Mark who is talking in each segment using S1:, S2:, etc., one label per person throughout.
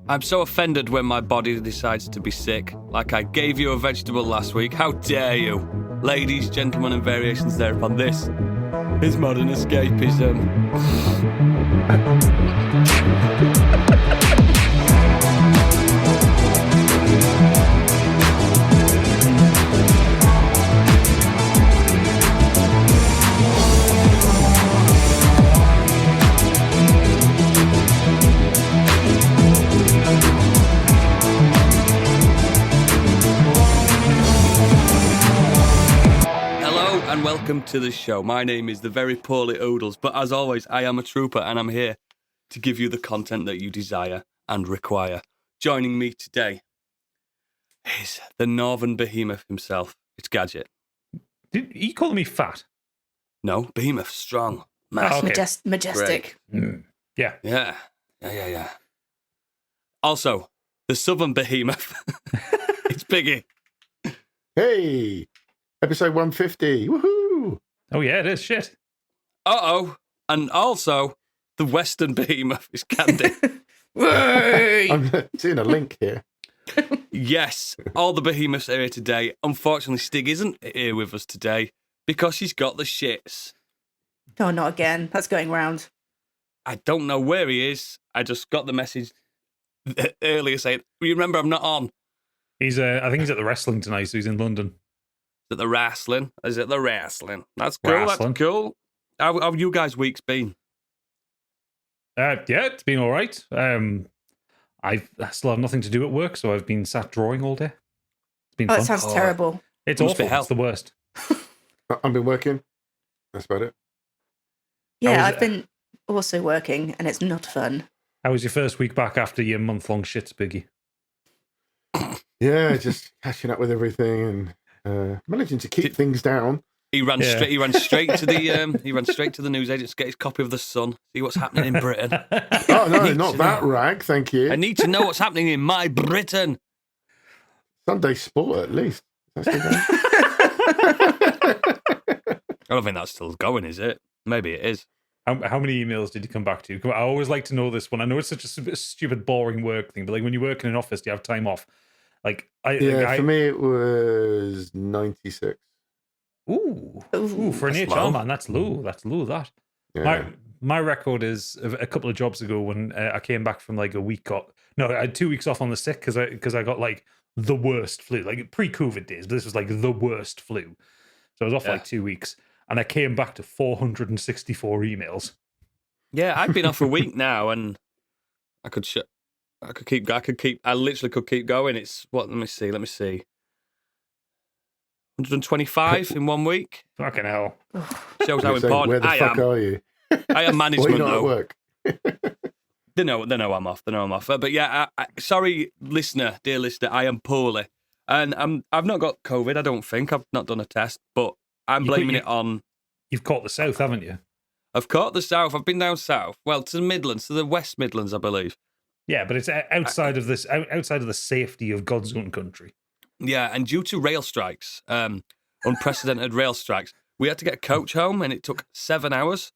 S1: I'm so offended when my body decides to be sick. Like I gave you a vegetable last week. How dare you? Ladies, gentlemen, and variations thereupon. This is modern escapism. And welcome to the show. My name is the very poorly Oodles, but as always, I am a trooper and I'm here to give you the content that you desire and require. Joining me today is the northern behemoth himself. It's Gadget.
S2: Did you call me fat?
S1: No, behemoth, strong, massive,
S3: majestic.
S1: Yeah. Also, the southern behemoth. It's Piggy.
S4: Hey, episode 150. Woohoo!
S2: Oh, yeah, it is. Shit.
S1: Uh-oh. And also, the western behemoth is Candy.
S4: I'm seeing a link here.
S1: Yes, all the behemoths are here today. Unfortunately, Stig isn't here with us today because she's got the shits.
S3: Oh, not again. That's going round.
S1: I don't know where he is. I just got the message earlier saying, remember, I'm not on.
S2: I think he's at the wrestling tonight, so he's in London.
S1: Is it the wrestling? Is it the wrestling? That's cool.
S2: Wrestling.
S1: That's cool. How have you guys' weeks been?
S2: Yeah, it's been all right. I still have nothing to do at work, so I've been sat drawing all day. It's been
S3: Oh,
S2: fun.
S3: that sounds terrible.
S2: It's
S1: Must be
S2: awful.
S1: hell.
S2: It's the worst.
S4: I've been working. That's about it.
S3: Yeah,
S2: was
S3: I've been also working, and it's not fun.
S2: How was your first week back after your month-long shits, Biggie?
S4: Yeah, just catching up with everything and managing to keep things down.
S1: He ran straight. He ran straight to the. He ran straight to the news agents to get his copy of the Sun. See what's happening in Britain.
S4: Oh no, not that rag. Thank you.
S1: I need to know what's happening in my Britain.
S4: Sunday Sport, at least. That's good.
S1: I don't think that's still going, is it? Maybe it is.
S2: How many emails did you come back to? I always like to know this one. I know it's such a stupid, boring work thing, but like when you work in an office, do you have time off? For
S4: me it was 96.
S2: Ooh, for an
S1: That's
S2: HR
S1: low.
S2: man, that's low. That's low. That
S4: Yeah.
S2: my record is a couple of jobs ago when I came back from like I had 2 weeks off on the sick because I got like the worst flu, like pre-COVID days. But this was like the worst flu, so I was off like 2 weeks, and I came back to 464 emails.
S1: Yeah, I've been off a week now, and I literally could keep going. It's what? Let me see. 125 in 1 week.
S2: Fucking hell!
S1: Shows how
S4: You're saying,
S1: important
S4: where the
S1: I
S4: fuck
S1: am.
S4: are you?
S1: I am
S4: Why are you
S1: management
S4: not at
S1: though.
S4: work?
S1: They know I'm off. But yeah, sorry, dear listener, I am poorly, and I've not got COVID. I don't think I've not done a test, but I'm blaming it on.
S2: You've caught the South, haven't you?
S1: I've caught the South. I've been down south. Well, to the Midlands, to the West Midlands, I believe.
S2: Yeah, but it's outside of this, outside of the safety of God's own country.
S1: Yeah, and due to rail strikes, unprecedented rail strikes, we had to get a coach home, and it took 7 hours.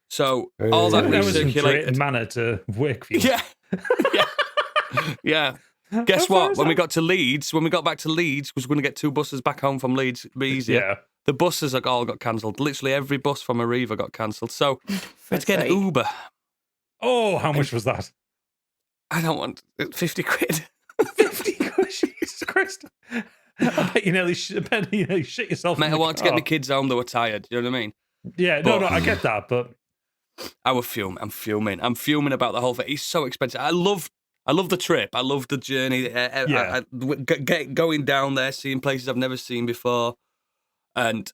S1: So all that
S4: Hey.
S2: was in
S1: recirculated.
S2: manner to Wakefield.
S1: Yeah, yeah. Guess
S2: How far
S1: what?
S2: is
S1: When we
S2: that?
S1: got to Leeds, we were going to get 2 buses back home from Leeds. It'd be easier.
S2: Yeah.
S1: The buses all got cancelled. Literally every bus from Arriva got cancelled. So let's get an Uber.
S2: Oh, how much was that?
S1: I don't want 50 quid.
S2: 50 quid. Jesus Christ. I bet you nearly shit yourself.
S1: Mate,
S2: in
S1: I
S2: the
S1: wanted to get
S2: car.
S1: my kids home. They were tired. You know what I mean?
S2: Yeah,
S1: But-
S2: no, I get that, but
S1: I was fuming. I'm fuming about the whole thing. It's so expensive. I love the trip. I love the journey. Going down there, seeing places I've never seen before, and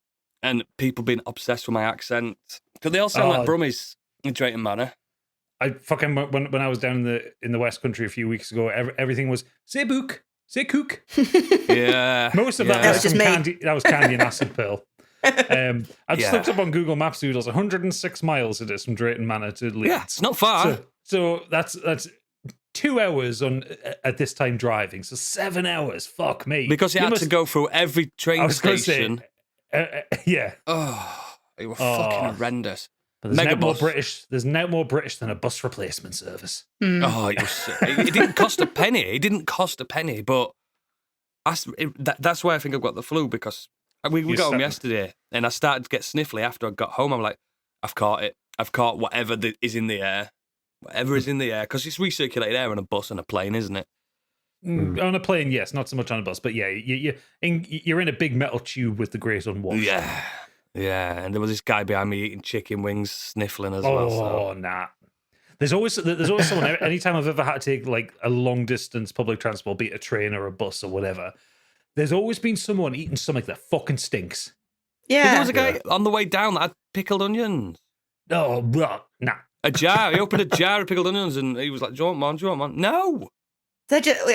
S1: people being obsessed with my accent because they all sound like Brummies in Drayton Manor.
S2: I fucking when I was down in the West Country a few weeks ago, everything was say book, say cook.
S1: Yeah,
S2: Most of
S1: yeah.
S2: that was
S3: just
S2: from
S3: me.
S2: candy. That was candy and acid pill. I just
S1: Yeah.
S2: looked up on Google Maps. Oodles, 106 miles it is from Drayton Manor to Leeds.
S1: Yeah, it's not far.
S2: So that's 2 hours at this time driving. So 7 hours. Fuck me.
S1: Because you had to go through every
S2: I
S1: train
S2: was gonna
S1: station.
S2: say, yeah.
S1: Oh, it was fucking horrendous.
S2: But there's no more
S1: Megabus.
S2: British. There's no more British than a bus replacement service.
S1: Oh, it didn't cost a penny. It didn't cost a penny, but that's why I think I've got the flu, because we got home yesterday and I started to get sniffly after I got home. I'm like, I've caught it. I've caught whatever is in the air. Whatever is in the air, because it's recirculated air on a bus and a plane, isn't it?
S2: On a plane, yes, not so much on a bus, but yeah, you're in a big metal tube with the grate unwashed.
S1: Yeah, and there was this guy behind me eating chicken wings, sniffling as well.
S2: Oh, nah. There's always someone. Anytime I've ever had to take like a long distance public transport, be it a train or a bus or whatever, there's always been someone eating something that fucking stinks.
S3: Yeah.
S1: There was a guy on the way down that had pickled onions.
S2: Oh, nah.
S1: A jar. He opened a jar of pickled onions and he was like, "Do you want one? Do you want one?" No.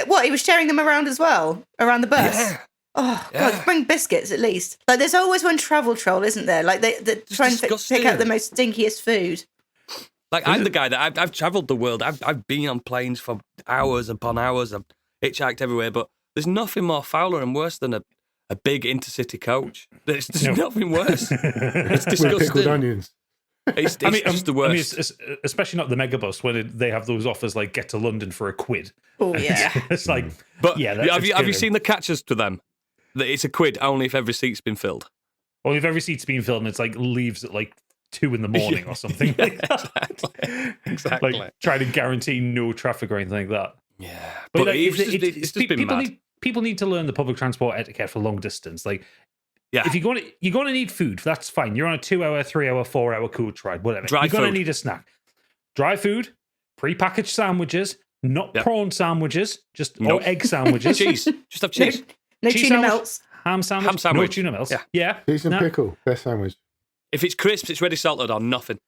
S3: What? He was sharing them around as well, around the bus.
S1: Yeah.
S3: Oh
S1: Yeah.
S3: God! Bring biscuits at least. Like, there's always one travel troll, isn't there? Like they try and
S1: disgusting.
S3: pick out the most stinkiest food.
S1: Like, I'm the guy that I've travelled the world. I've been on planes for hours upon hours. I've hitchhiked everywhere, but there's nothing more fouler and worse than a big intercity coach. There's nothing worse. It's disgusting.
S4: With pickled onions.
S1: It's just the worst.
S2: Especially not the megabus when they have those offers like get to London for £1.
S3: Oh yeah.
S2: It's like,
S1: But
S2: yeah.
S1: have you seen the catches to them? That it's £1 only if every seat's been filled.
S2: Well, if every seat's been filled and it's like leaves at like 2 a.m. or something.
S1: Exactly.
S2: Like trying to guarantee no traffic or anything like that.
S1: Yeah,
S2: But like,
S1: it's just been mad.
S2: People need to learn the public transport etiquette for long distance. Like,
S1: Yeah.
S2: if you're going to need food, that's fine. You're on a 2-hour, 3-hour, 4-hour coach ride, whatever.
S1: Dry
S2: you're going to
S1: food.
S2: need a snack. Dry food, prepackaged sandwiches, not prawn sandwiches, or egg sandwiches.
S1: Cheese. Just have cheese.
S3: No
S2: Cheese
S3: tuna
S2: sandwich,
S3: melts.
S2: ham sandwich,
S1: Ham sandwich.
S2: no tuna melts.
S1: Yeah.
S4: Cheese and pickle. Best sandwich.
S1: If it's crisps, it's ready salted or nothing.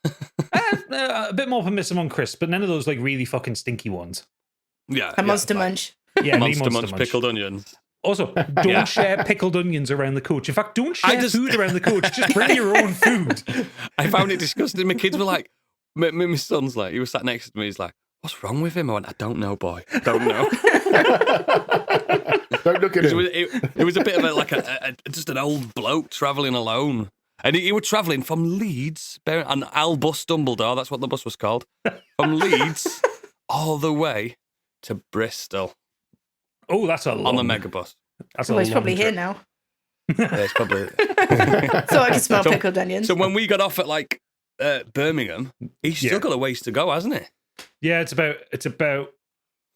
S2: A bit more permissive on crisp, but none of those like really fucking stinky ones.
S1: Yeah.
S3: A Monster Munch.
S2: Yeah,
S1: Monster Munch pickled onions.
S2: Also, don't share pickled onions around the coach. In fact, don't share food around the coach. Just bring your own food.
S1: I found it disgusting. My kids were like, my son's like, he was sat next to me. He's like, "What's wrong with him?" I went, "I don't know, boy. I don't know."
S4: Don't look at him.
S1: It was a bit of just an old bloke travelling alone. And he was travelling from Leeds, and Al Bus Dumbledore, that's what the bus was called, from Leeds all the way to Bristol.
S2: Oh, that's a long...
S1: On the megabus.
S2: That's
S3: Well,
S2: a
S3: he's
S2: long
S3: probably
S2: trip.
S3: here now.
S1: Yeah, it's probably...
S3: So I can smell pickled onions.
S1: So when we got off at Birmingham, he's still got a ways to go, hasn't he?
S2: Yeah, it's about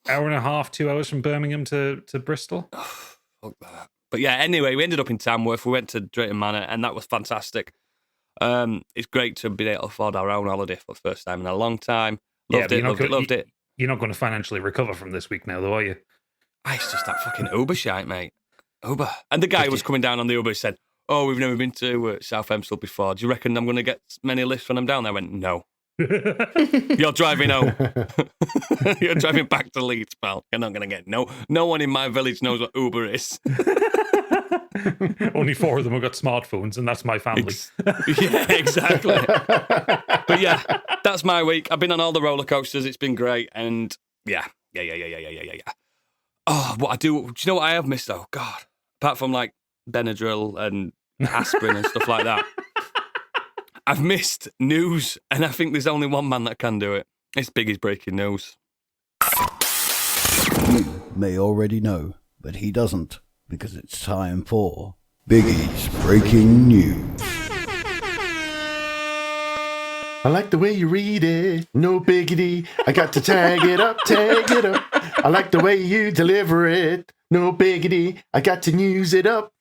S2: hour and a half, 2 hours from Birmingham to Bristol.
S1: Fuck that. But yeah, anyway, we ended up in Tamworth. We went to Drayton Manor, and that was fantastic. It's great to be able to afford our own holiday for the first time in a long time. Loved it.
S2: You're not going to financially recover from this week now, though, are you?
S1: It's just that fucking Uber shite, mate. Uber. And the guy who was coming down on the Uber said, "Oh, we've never been to South Hempstead before. Do you reckon I'm going to get many lifts when I'm down there?" I went, "No." You're driving home. You're driving back to Leeds, pal. You're not going to get no one in my village knows what Uber is.
S2: Only 4 of them have got smartphones, and that's my family.
S1: Yeah, exactly. But yeah, that's my week. I've been on all the roller coasters. It's been great. And yeah. Oh, what I do you know what I have missed though? God. Apart from like Benadryl and aspirin and stuff like that. I've missed news, and I think there's only one man that can do it. It's Biggie's breaking news.
S5: You may already know, but he doesn't, because it's time for Biggie's breaking news.
S4: I like the way you read it, no biggity. I got to tag it up. I like the way you deliver it, no biggity. I got to news it up,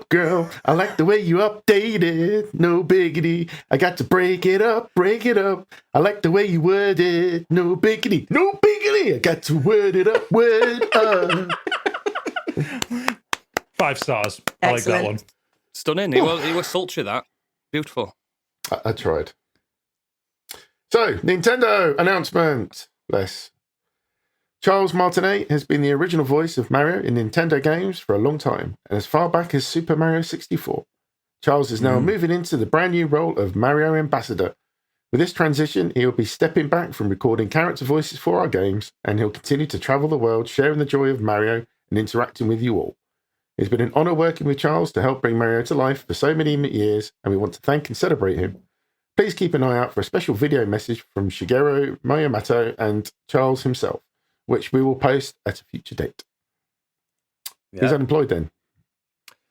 S4: girl. I like the way you update it, no biggity. I got to break it up. I like the way you word it, no biggity. I got to word it up, word up.
S2: 5 stars. I like that one.
S1: Stunning. He was sultry, that. Beautiful.
S4: I tried. So, Nintendo announcement. Charles Martinet has been the original voice of Mario in Nintendo games for a long time, and as far back as Super Mario 64. Charles is now moving into the brand new role of Mario Ambassador. With this transition, he will be stepping back from recording character voices for our games, and he'll continue to travel the world sharing the joy of Mario and interacting with you all. It's been an honour working with Charles to help bring Mario to life for so many years, and we want to thank and celebrate him. please keep an eye out for a special video message from Shigeru Miyamoto and Charles himself, which we will post at a future date. He's unemployed then?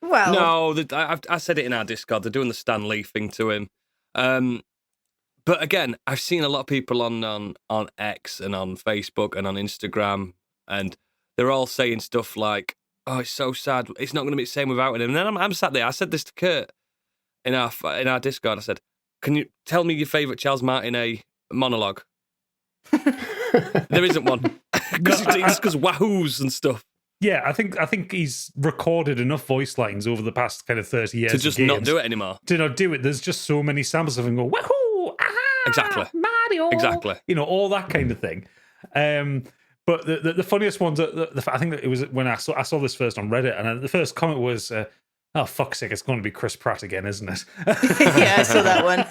S3: Well,
S1: No, I said it in our Discord. They're doing the Stan Lee thing to him. But again, I've seen a lot of people on X and on Facebook and on Instagram, and they're all saying stuff like, "Oh, it's so sad. It's not going to be the same without him." And then I'm sat there. I said this to Kurt in our Discord. I said, "Can you tell me your favourite Charles Martinet monologue?" There isn't one because it's wahoos and stuff.
S2: Yeah, I think he's recorded enough voice lines over the past kind of 30 years
S1: To just not do it anymore.
S2: To not do it. There's just so many samples of him go, wahoo, aha,
S1: Exactly.
S2: Mario.
S1: Exactly.
S2: You know, all that kind of thing. But the funniest ones, I think it was when I saw this first on Reddit, and the first comment was, oh, fuck's sake, it's going to be Chris Pratt again, isn't it?
S3: yeah, I saw that one.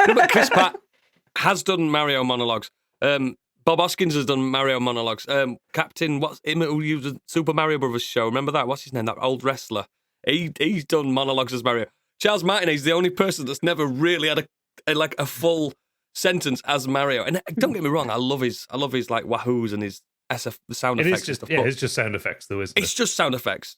S1: No, but Chris Pratt has done Mario monologues. Bob Hoskins has done Mario monologues. Captain, what's him who used the Super Mario Brothers show? Remember that? What's his name? That old wrestler. He's done monologues as Mario. Charles Martinet is the only person that's never really had a full sentence as Mario. And don't get me wrong, I love his like wahoos and his the sound effects.
S2: It's just sound effects, though, isn't it?
S1: It's just sound effects.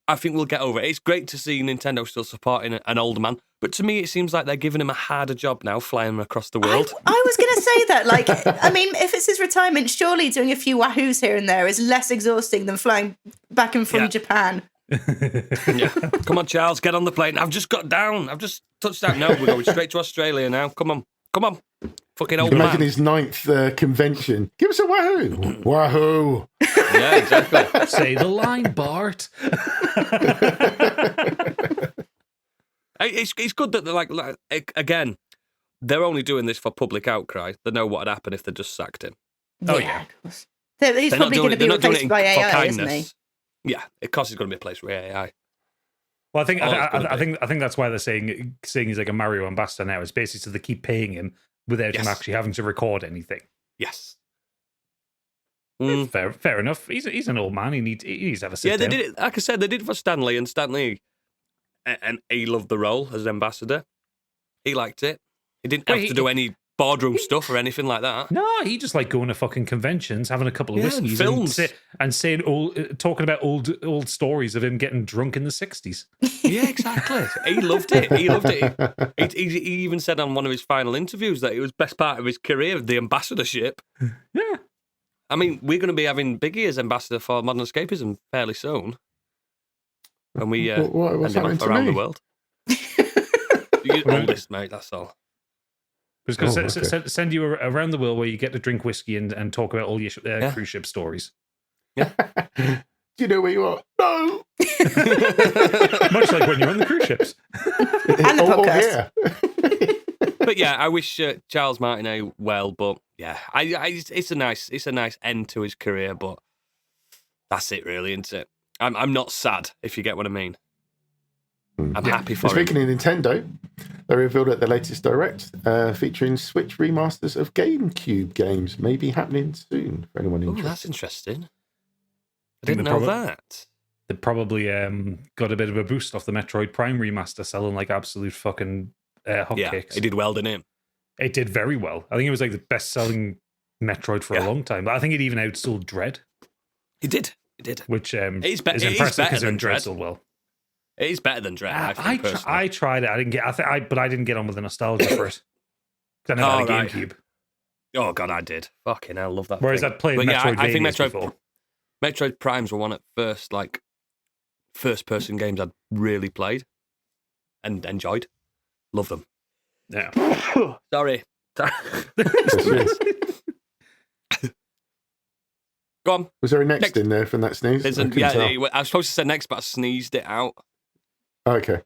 S1: I think we'll get over it. It's great to see Nintendo still supporting an older man, but to me, it seems like they're giving him a harder job now, flying him across the world.
S3: I was going to say that. Like, I mean, if it's his retirement, surely doing a few wahoos here and there is less exhausting than flying back and from Japan.
S1: Yeah. Come on, Charles, get on the plane. I've just got down. I've just touched down. No, we're going straight to Australia now. Come on. Fucking old
S4: Imagine
S1: man.
S4: his 9th convention. Give us a wahoo. Wahoo.
S1: Yeah, exactly.
S2: Say the line, Bart.
S1: It's good that they're like again, they're only doing this for public outcry. They know what would happen if they just sacked him.
S2: Oh, yeah.
S3: Of course. He's probably going to be replaced by AI, isn't he?
S1: Yeah, of course he's going to be replaced with AI.
S2: Well, I think that's why they're saying he's like a Mario ambassador now. It's basically so they keep paying him without him actually having to record anything.
S1: Yes.
S2: Fair enough. He's an old man. He needs to have a sit down.
S1: They did it. Like I said, they did it for Stanley, and Stanley, and he loved the role as ambassador. He liked it. He didn't have to do any boardroom stuff or anything like that.
S2: No, he just liked going to fucking conventions, having a couple of whiskeys,
S1: films,
S2: and saying talking about old stories of him getting drunk in the 60s.
S1: Yeah, exactly. He loved it. He loved it. He even said on one of his final interviews that it was best part of his career, the ambassadorship.
S2: Yeah.
S1: I mean, we're going to be having Biggie as ambassador for Modern Escapism fairly soon. When we
S4: what's
S1: send him off around the world. You're oldest, mate, that's all.
S2: I was going to send you around the world where you get to drink whiskey and talk about all your cruise ship stories.
S1: Yeah.
S4: Do you know where you are? No.
S2: Much like when you're on the cruise ships.
S3: And the podcast.
S1: But yeah, I wish Charles Martinet well, but yeah, it's a nice end to his career, but that's it really, isn't it? I'm not sad, if you get what I mean. I'm happy for
S4: Speaking of Nintendo, they revealed at the latest Direct, featuring Switch remasters of GameCube games may be happening soon for anyone interested.
S1: Oh, that's interesting. I didn't know that.
S2: They probably got a bit of a boost off the Metroid Prime remaster selling like absolute fucking hotcakes.
S1: Yeah, it did well, didn't it?
S2: It did very well. I think it was like the best-selling Metroid for a long time. But I think it even outsold Dread.
S1: It did.
S2: Which
S1: is
S2: impressive because Dread sold well.
S1: It is better than Dread. I
S2: tried it. I didn't get. But I didn't get on with the nostalgia for it. Because I never had a GameCube.
S1: Oh god, I did. Fucking hell, love that.
S2: Whereas I'd played Metroid.
S1: I think Metroid Primes were one of the first person games I'd really played and enjoyed. Love them.
S2: Yeah.
S1: Sorry. Go on.
S4: Was there a next in there from that sneeze?
S1: I was supposed to say next, but I sneezed it out.
S4: Okay.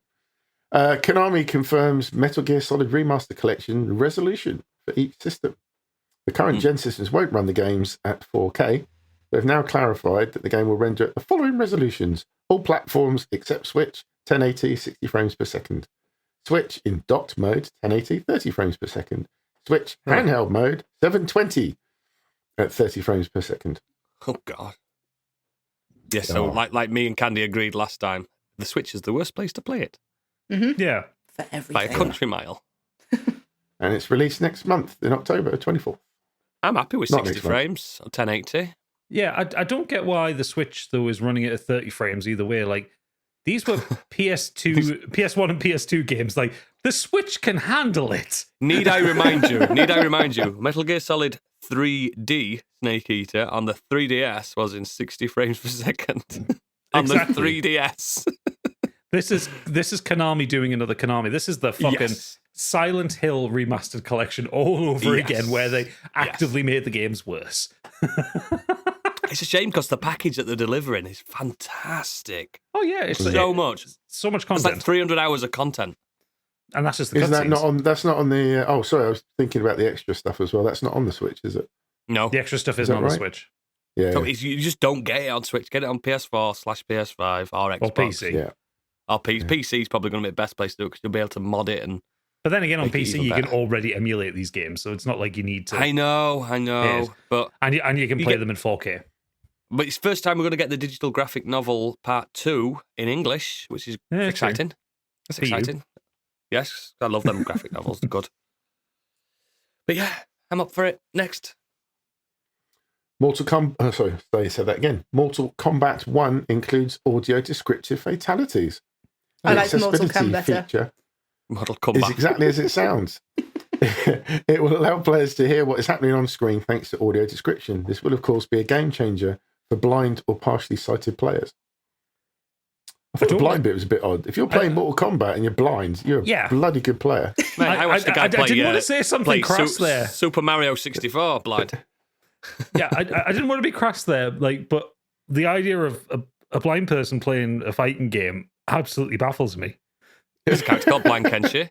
S4: Konami confirms Metal Gear Solid Remaster Collection resolution for each system. The current gen systems won't run the games at 4K. They've now clarified that the game will render at the following resolutions. All platforms except Switch, 1080, 60 frames per second. Switch in docked mode, 1080, 30 frames per second. Switch handheld mode, 720 at 30 frames per second.
S1: Oh, God. Yeah, so like me and Candy agreed last time, the Switch is the worst place to play it.
S3: Mm-hmm.
S2: Yeah.
S3: For everything.
S1: By a country mile.
S4: and it's released next month in October 24th.
S1: I'm happy with
S4: Not
S1: 60
S4: next month.
S1: frames or 1080.
S2: Yeah, I don't get why the Switch though is running it at 30 frames either way. Like these were PS1 and PS2 games. Like the Switch can handle it.
S1: Need I remind you, Metal Gear Solid 3D Snake Eater on the 3DS was in 60 frames per second. On
S2: Exactly.
S1: the 3DS.
S2: This is Konami doing another Konami. This is the fucking
S1: Yes.
S2: Silent Hill remastered collection all over
S1: Yes.
S2: again, where they actively made the games worse.
S1: It's a shame because the package that they're delivering is fantastic.
S2: Oh yeah, it's
S1: So much.
S2: so much
S1: It's
S2: content,
S1: like 300 hours of content.
S2: and that's just the
S4: Is that
S2: cutscenes.
S4: not on? That's not on the. Oh, sorry, I was thinking about the extra stuff as well. That's not on the Switch, is it?
S1: No.
S2: The extra stuff
S4: Is
S2: isn't
S4: that
S2: on the
S4: right?
S2: Switch
S4: Yeah.
S1: So you just don't get it on Switch. Get it on PS4/PS5 or Xbox.
S2: or PC.
S4: Yeah.
S1: Or PC is probably going to be the best place to do it because you'll be able to mod it. And
S2: But then again, on
S1: Make it
S2: PC
S1: even
S2: you can
S1: better.
S2: already emulate these games, so it's not like you need to.
S1: I know.
S2: Yes.
S1: But
S2: And you can
S1: You
S2: play
S1: get-
S2: them in 4K.
S1: it's the first time we're going to get the digital graphic novel part 2 in English, which is
S2: Yeah, true.
S1: exciting. That's
S2: For you.
S1: exciting. Yes, I love them graphic novels. They're good. But yeah, I'm up for it. Next.
S4: Mortal Kombat. Sorry, they said that again. Mortal Kombat 1 includes audio descriptive fatalities.
S3: I
S4: The
S3: like Mortal
S4: accessibility
S3: Kombat better.
S4: feature
S1: Mortal
S4: is
S1: Kombat.
S4: exactly as it sounds. It will allow players to hear what is happening on screen thanks to audio description. This will, of course, be a game changer for blind or partially sighted players. I thought the
S2: don't
S4: blind
S2: like-
S4: bit was a bit odd. If you're playing Mortal Kombat and you're blind, you're a
S2: Yeah.
S4: bloody good player.
S1: Mate, I watched the guy
S2: I
S1: play.
S2: didn't want to say something
S1: play
S2: crass there.
S1: Super Mario 64 blind.
S2: Yeah, I didn't want to be crass there. Like, but the idea of a blind person playing a fighting game absolutely baffles me.
S1: There's a character called Blind Kenshi.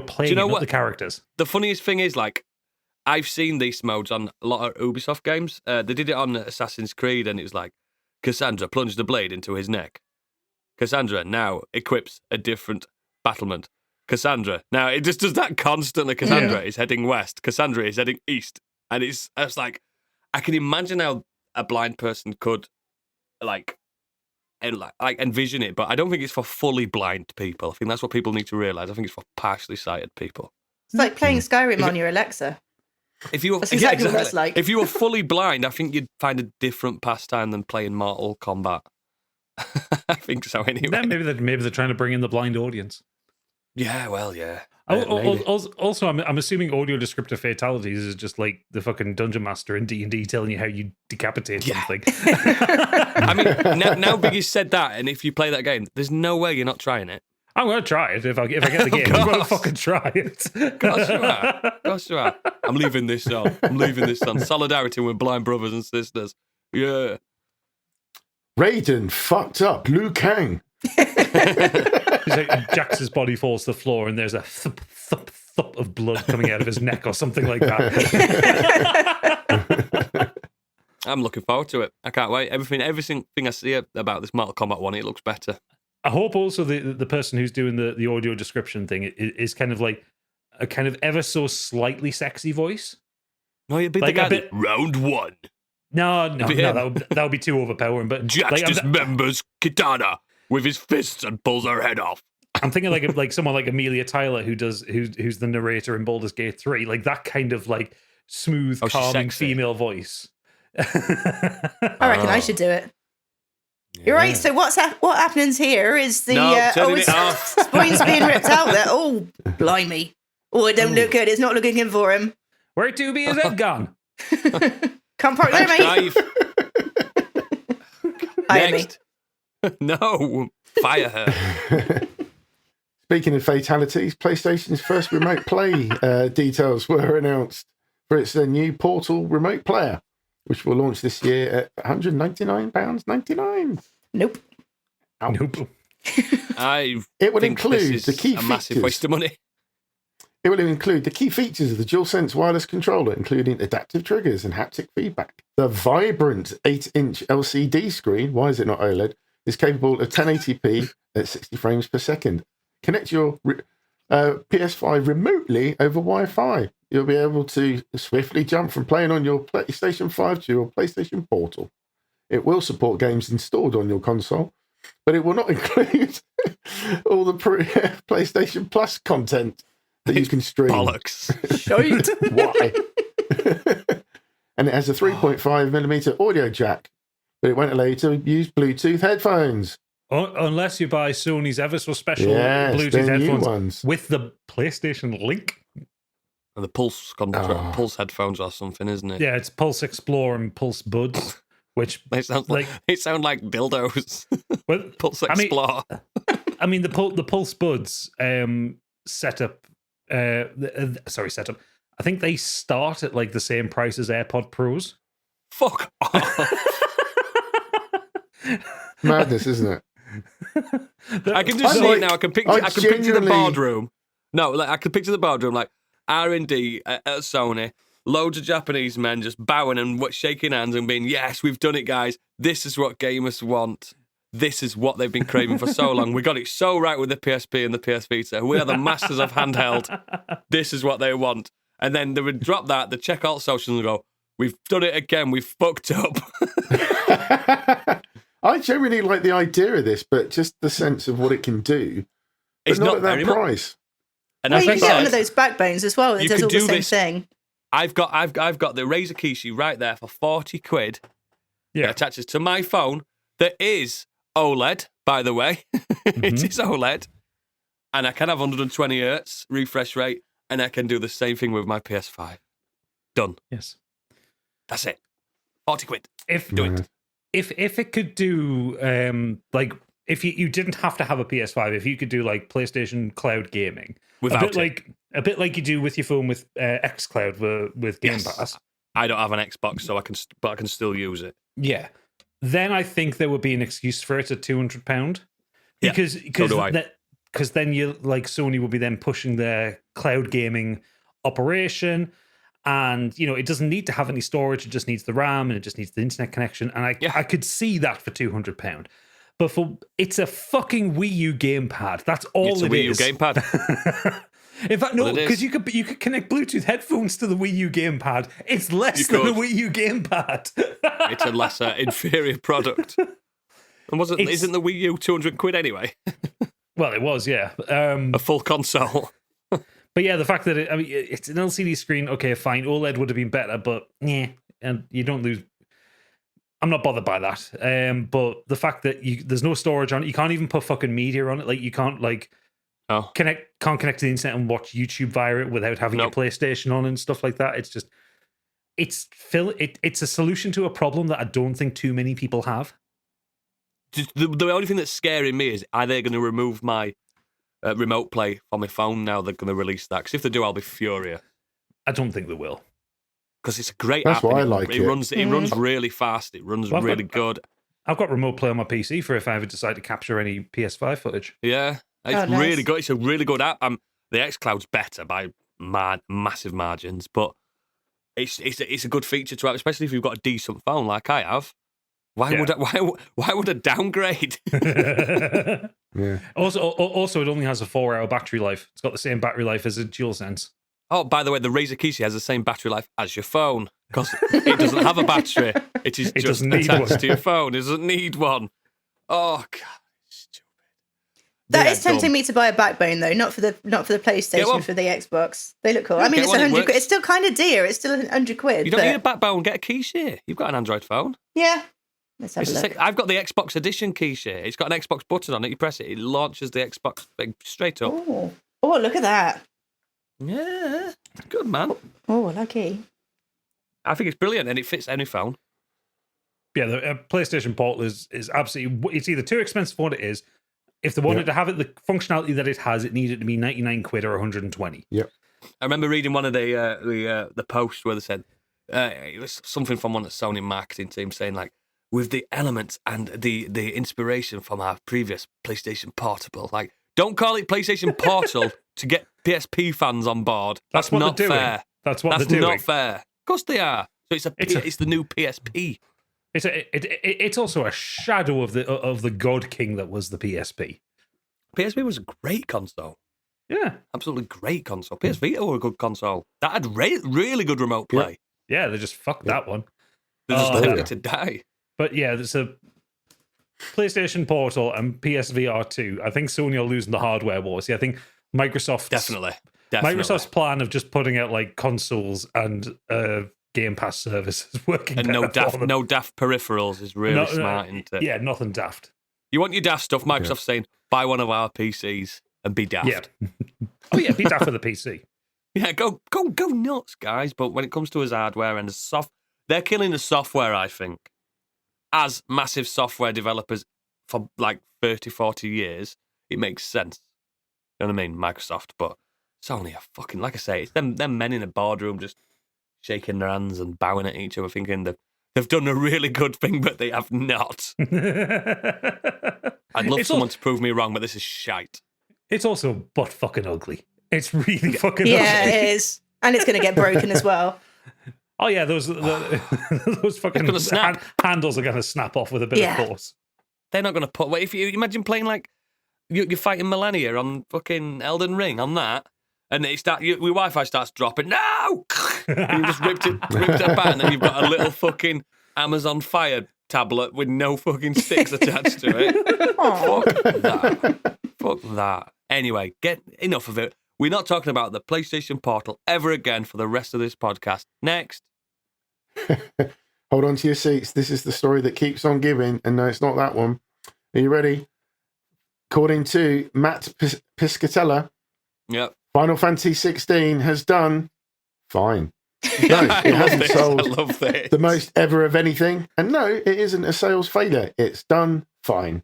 S2: Playing
S1: Do you know
S2: it, not
S1: what?
S2: the characters.
S1: The funniest thing is, like, I've seen these modes on a lot of Ubisoft games. They did it on Assassin's Creed, and it was like, Cassandra plunged the blade into his neck. Cassandra now equips a different battlement. Cassandra. Now, it just does that constantly. Cassandra is heading west. Cassandra is heading east. And it's like, I can imagine how a blind person could, like envision it, but I don't think it's for fully blind people. I think that's what people need to realise. I think it's for partially sighted people.
S3: It's like playing Skyrim on your Alexa.
S1: If you were,
S3: That's exactly what that's like.
S1: If you were fully blind, I think you'd find a different pastime than playing Mortal Kombat. I think so anyway.
S2: Then maybe they're trying to bring in the blind audience.
S1: Yeah, well, yeah.
S4: Maybe.
S2: Also, I'm assuming audio descriptive fatalities is just like the fucking dungeon master in D&D telling you how you decapitate
S1: Yeah.
S2: something.
S1: I mean, now Biggie said that, and if you play that game, there's no way you're not trying it.
S2: I'm going to try it if I get the game. I'm going to fucking try it.
S1: Of course you are. Of course you are. I'm leaving this on. Solidarity with blind brothers and sisters. Yeah.
S4: Raiden fucked up Liu Kang.
S2: He's like, Jax's body falls to the floor and there's a thump, thump, thump of blood coming out of his neck or something like that.
S1: I'm looking forward to it. I can't wait. Everything I see about this Mortal Kombat one, it looks better.
S2: I hope also the person who's doing the audio description thing is kind of like a kind of ever so slightly sexy voice.
S1: No, you'd be
S2: Like
S1: the guy
S2: a bit-
S1: round one.
S2: No,
S1: If it-
S2: that would be too overpowering. But
S1: Jax
S2: like,
S1: dismembers Kitana with his fists and pulls her head off.
S2: I'm thinking like someone like Amelia Tyler who's the narrator in Baldur's Gate 3, like that kind of like smooth,
S1: Oh, she's
S2: calming
S1: sexy.
S2: female voice.
S3: I reckon I should do it.
S1: Yeah.
S3: You're right. So what happens here is the
S1: No, turning it
S3: his
S1: off.
S3: spoon's being ripped out there. Oh, blimey! Oh, it don't look good. It's not looking good for him.
S2: Where to be his head gone?
S3: Can't park there, mate.
S1: Drive.
S3: Hire me.
S1: Next. No. Fire her.
S4: Speaking of fatalities, PlayStation's first remote play details were announced for its new Portal remote player, which will launch this year at £199.99.
S3: Nope.
S4: Ouch.
S2: Nope.
S1: I
S4: It would
S1: think this
S4: include
S1: is
S4: the key
S1: a massive
S4: features.
S1: waste of money.
S4: It will include the key features of the DualSense wireless controller, including adaptive triggers and haptic feedback. The vibrant 8-inch LCD screen, why is it not OLED, is capable of 1080p at 60 frames per second. Connect your PS5 remotely over Wi-Fi. You'll be able to swiftly jump from playing on your PlayStation 5 to your PlayStation Portal. It will support games installed on your console, but it will not include all the PlayStation Plus content that you can stream.
S1: Bollocks.
S3: Shite.
S4: Why? And it has a 3.5mm audio jack, but it won't allow you to use Bluetooth headphones.
S2: Unless you buy Sony's ever so special
S4: Yes,
S2: Bluetooth
S4: they're new
S2: headphones
S4: ones.
S2: with the PlayStation Link.
S1: And the Pulse Pulse headphones or something, isn't it?
S2: Yeah, it's Pulse Explore and Pulse Buds, which
S1: They sound like dildos.
S2: well,
S1: Pulse Explore.
S2: I mean, the Pulse Buds setup. Setup. I think they start at like the same price as AirPod Pros.
S1: Fuck off.
S4: Madness, isn't it?
S1: I can just see it now. I can picture the
S4: genuinely-
S1: boardroom. No, like I can picture the boardroom, like R&D at Sony. Loads of Japanese men just bowing and shaking hands and being, yes, we've done it, guys. This is what gamers want. This is what they've been craving for so long. We got it so right with the PSP and the PS Vita. We are the masters of handheld. This is what they want. And then they would drop that, they check all socials and go, we've done it again. We've fucked up.
S4: I genuinely like the idea of this, but just the sense of what it can do. But
S1: It's
S4: not
S1: not
S4: at that
S1: very much.
S4: price.
S1: And
S3: Well,
S1: as
S3: you
S1: I
S3: can get
S1: said,
S3: one of those backbones as well that
S1: you
S3: does
S1: could
S3: all the
S1: do
S3: same
S1: this-
S3: thing.
S1: I've got the Razer Kishi right there for 40 quid.
S2: Yeah.
S1: It attaches to my phone that is OLED, by the way. It is OLED. And I can have 120 hertz refresh rate, and I can do the same thing with my PS5. Done.
S2: Yes.
S1: That's it. 40 quid.
S2: If
S1: Do it.
S2: if it could do like if you didn't have to have a PS5, if you could do like PlayStation Cloud gaming,
S1: Without it.
S2: a bit like you do with your phone with xCloud with Game
S1: Yes.
S2: Pass.
S1: I don't have an Xbox, so but I can still use it.
S2: Yeah. Then I think there would be an excuse for it at £200
S1: Yeah,
S2: because
S1: so do I.
S2: because then you like Sony would be then pushing their cloud gaming operation. And, you know, it doesn't need to have any storage. It just needs the RAM and it just needs the internet connection. And I could see that for £200. But it's a fucking Wii U gamepad. That's all
S1: It's a
S2: it
S1: Wii U
S2: is.
S1: gamepad.
S2: In fact, no,
S1: Well, it
S2: because
S1: is.
S2: you could connect Bluetooth headphones to the Wii U gamepad. It's less
S1: You
S2: than a
S1: could.
S2: Wii U gamepad.
S1: It's a lesser, inferior product. And isn't the Wii U 200 quid anyway?
S2: Well, it was, yeah.
S1: A full console.
S2: But yeah, the fact that it's an LCD screen, okay, fine. OLED would have been better, but yeah, and you don't lose. I'm not bothered by that. But the fact that there's no storage on it, you can't even put fucking media on it. Like you can't connect to the internet and watch YouTube via it without having
S1: Nope.
S2: your PlayStation on and stuff like that. It's just it's a solution to a problem that I don't think too many people have.
S1: Just the only thing that's scaring me is, are they going to remove my remote play on my phone now they're going to release that? Because if they do, I'll be furious.
S2: I don't think they will.
S1: Because it's a great
S4: That's
S1: app.
S4: why
S1: and
S4: I like it.
S1: It runs really fast. It runs
S2: Well, I've
S1: really
S2: got-
S1: good.
S2: I've got remote play on my PC for if I ever decide to capture any PS5 footage.
S1: Yeah, it's
S3: Oh, nice.
S1: really good. It's a really good app. The xCloud's better by massive margins, but it's a good feature to have, especially if you've got a decent phone like I have. Why would I downgrade?
S4: Yeah.
S2: Also, it only has a 4-hour battery life. It's got the same battery life as a DualSense.
S1: Oh, by the way, the Razer Kishi has the same battery life as your phone because it doesn't have a battery. It is just
S2: doesn't need
S1: attached
S2: one.
S1: to your phone. It doesn't need one. Oh God, stupid.
S3: That
S1: Yeah,
S3: is tempting
S1: dumb.
S3: me to buy a backbone though, not for the PlayStation,
S1: Get one.
S3: for the Xbox. They look cool.
S1: Yeah,
S3: I mean,
S1: get
S3: it's
S1: one, it
S3: 100 quid.
S1: works.
S3: It's still kind of dear. It's still 100 quid.
S1: You don't
S3: but
S1: need a backbone. Get a Kishi. You've got an Android phone.
S3: yeah, let's have
S1: It's
S3: a
S1: the
S3: look.
S1: same- I've got the Xbox Edition Kishi. It's got an Xbox button on it. You press it, it launches the Xbox thing straight up.
S3: Oh, look at that.
S1: Yeah, good man.
S3: Oh, lucky.
S1: I think it's brilliant and it fits any phone.
S2: Yeah, the PlayStation Portal is absolutely. It's either too expensive for what it is. If they wanted to have it, the functionality that it has, it needed to be 99 quid or 120.
S4: Yep.
S1: I remember reading one of the posts where they said it was something from one of the Sony marketing team saying like, with the elements and the inspiration from our previous PlayStation Portable, like, don't call it PlayStation Portal to get PSP fans on board. That's
S2: what
S1: not
S2: they're doing.
S1: fair.
S2: That's what
S1: That's
S2: they're doing.
S1: not fair. Of course they are. So it's the new PSP.
S2: It's also a shadow of the God King that was the PSP.
S1: PSP was a great console.
S2: Yeah,
S1: Absolutely great console. PS Vita were a good console. That had really good remote play.
S2: yeah, they just fucked that one.
S1: They just
S2: Oh,
S1: left
S4: yeah.
S1: it to die.
S2: But yeah, there's a PlayStation Portal and PSVR 2. I think Sony are losing the hardware wars. Yeah, I think Microsoft
S1: Definitely. Definitely.
S2: Microsoft's plan of just putting out like consoles and Game Pass service is working.
S1: And no daft peripherals is really smart, isn't it?
S2: Yeah, nothing daft.
S1: You want your daft stuff? Microsoft's saying buy one of our PCs and be daft.
S2: Yeah. Oh yeah, be daft for the PC.
S1: Yeah, go nuts, guys. But when it comes to his hardware and the they're killing the software, I think. As massive software developers for like 30, 40 years, it makes sense. You know what I mean? Microsoft, but it's only a fucking, like I say, it's them men in a boardroom just shaking their hands and bowing at each other, thinking that they've done a really good thing, but they have not. I'd love someone to prove me wrong, but this is shite.
S2: It's also butt fucking ugly. It's really fucking ugly.
S3: Yeah, it is. And it's going to get broken as well.
S2: Oh yeah, those fucking handles are going to snap off with a bit of force.
S1: They're not going to put. Wait, if you imagine playing like you're fighting Millennia on fucking Elden Ring on that, and your Wi-Fi starts dropping. No, and you just ripped it apart, and then you've got a little fucking Amazon Fire tablet with no fucking sticks attached to it. Fuck that. Anyway, get enough of it. We're not talking about the PlayStation Portal ever again for the rest of this podcast. Next.
S4: Hold on to your seats. This is the story that keeps on giving. And no, it's not that one. Are you ready? According to Matt Piscatella,
S1: yep.
S4: Final Fantasy 16 has done fine. No, it hasn't sold the most ever of anything. And no, it isn't a sales failure. It's done fine.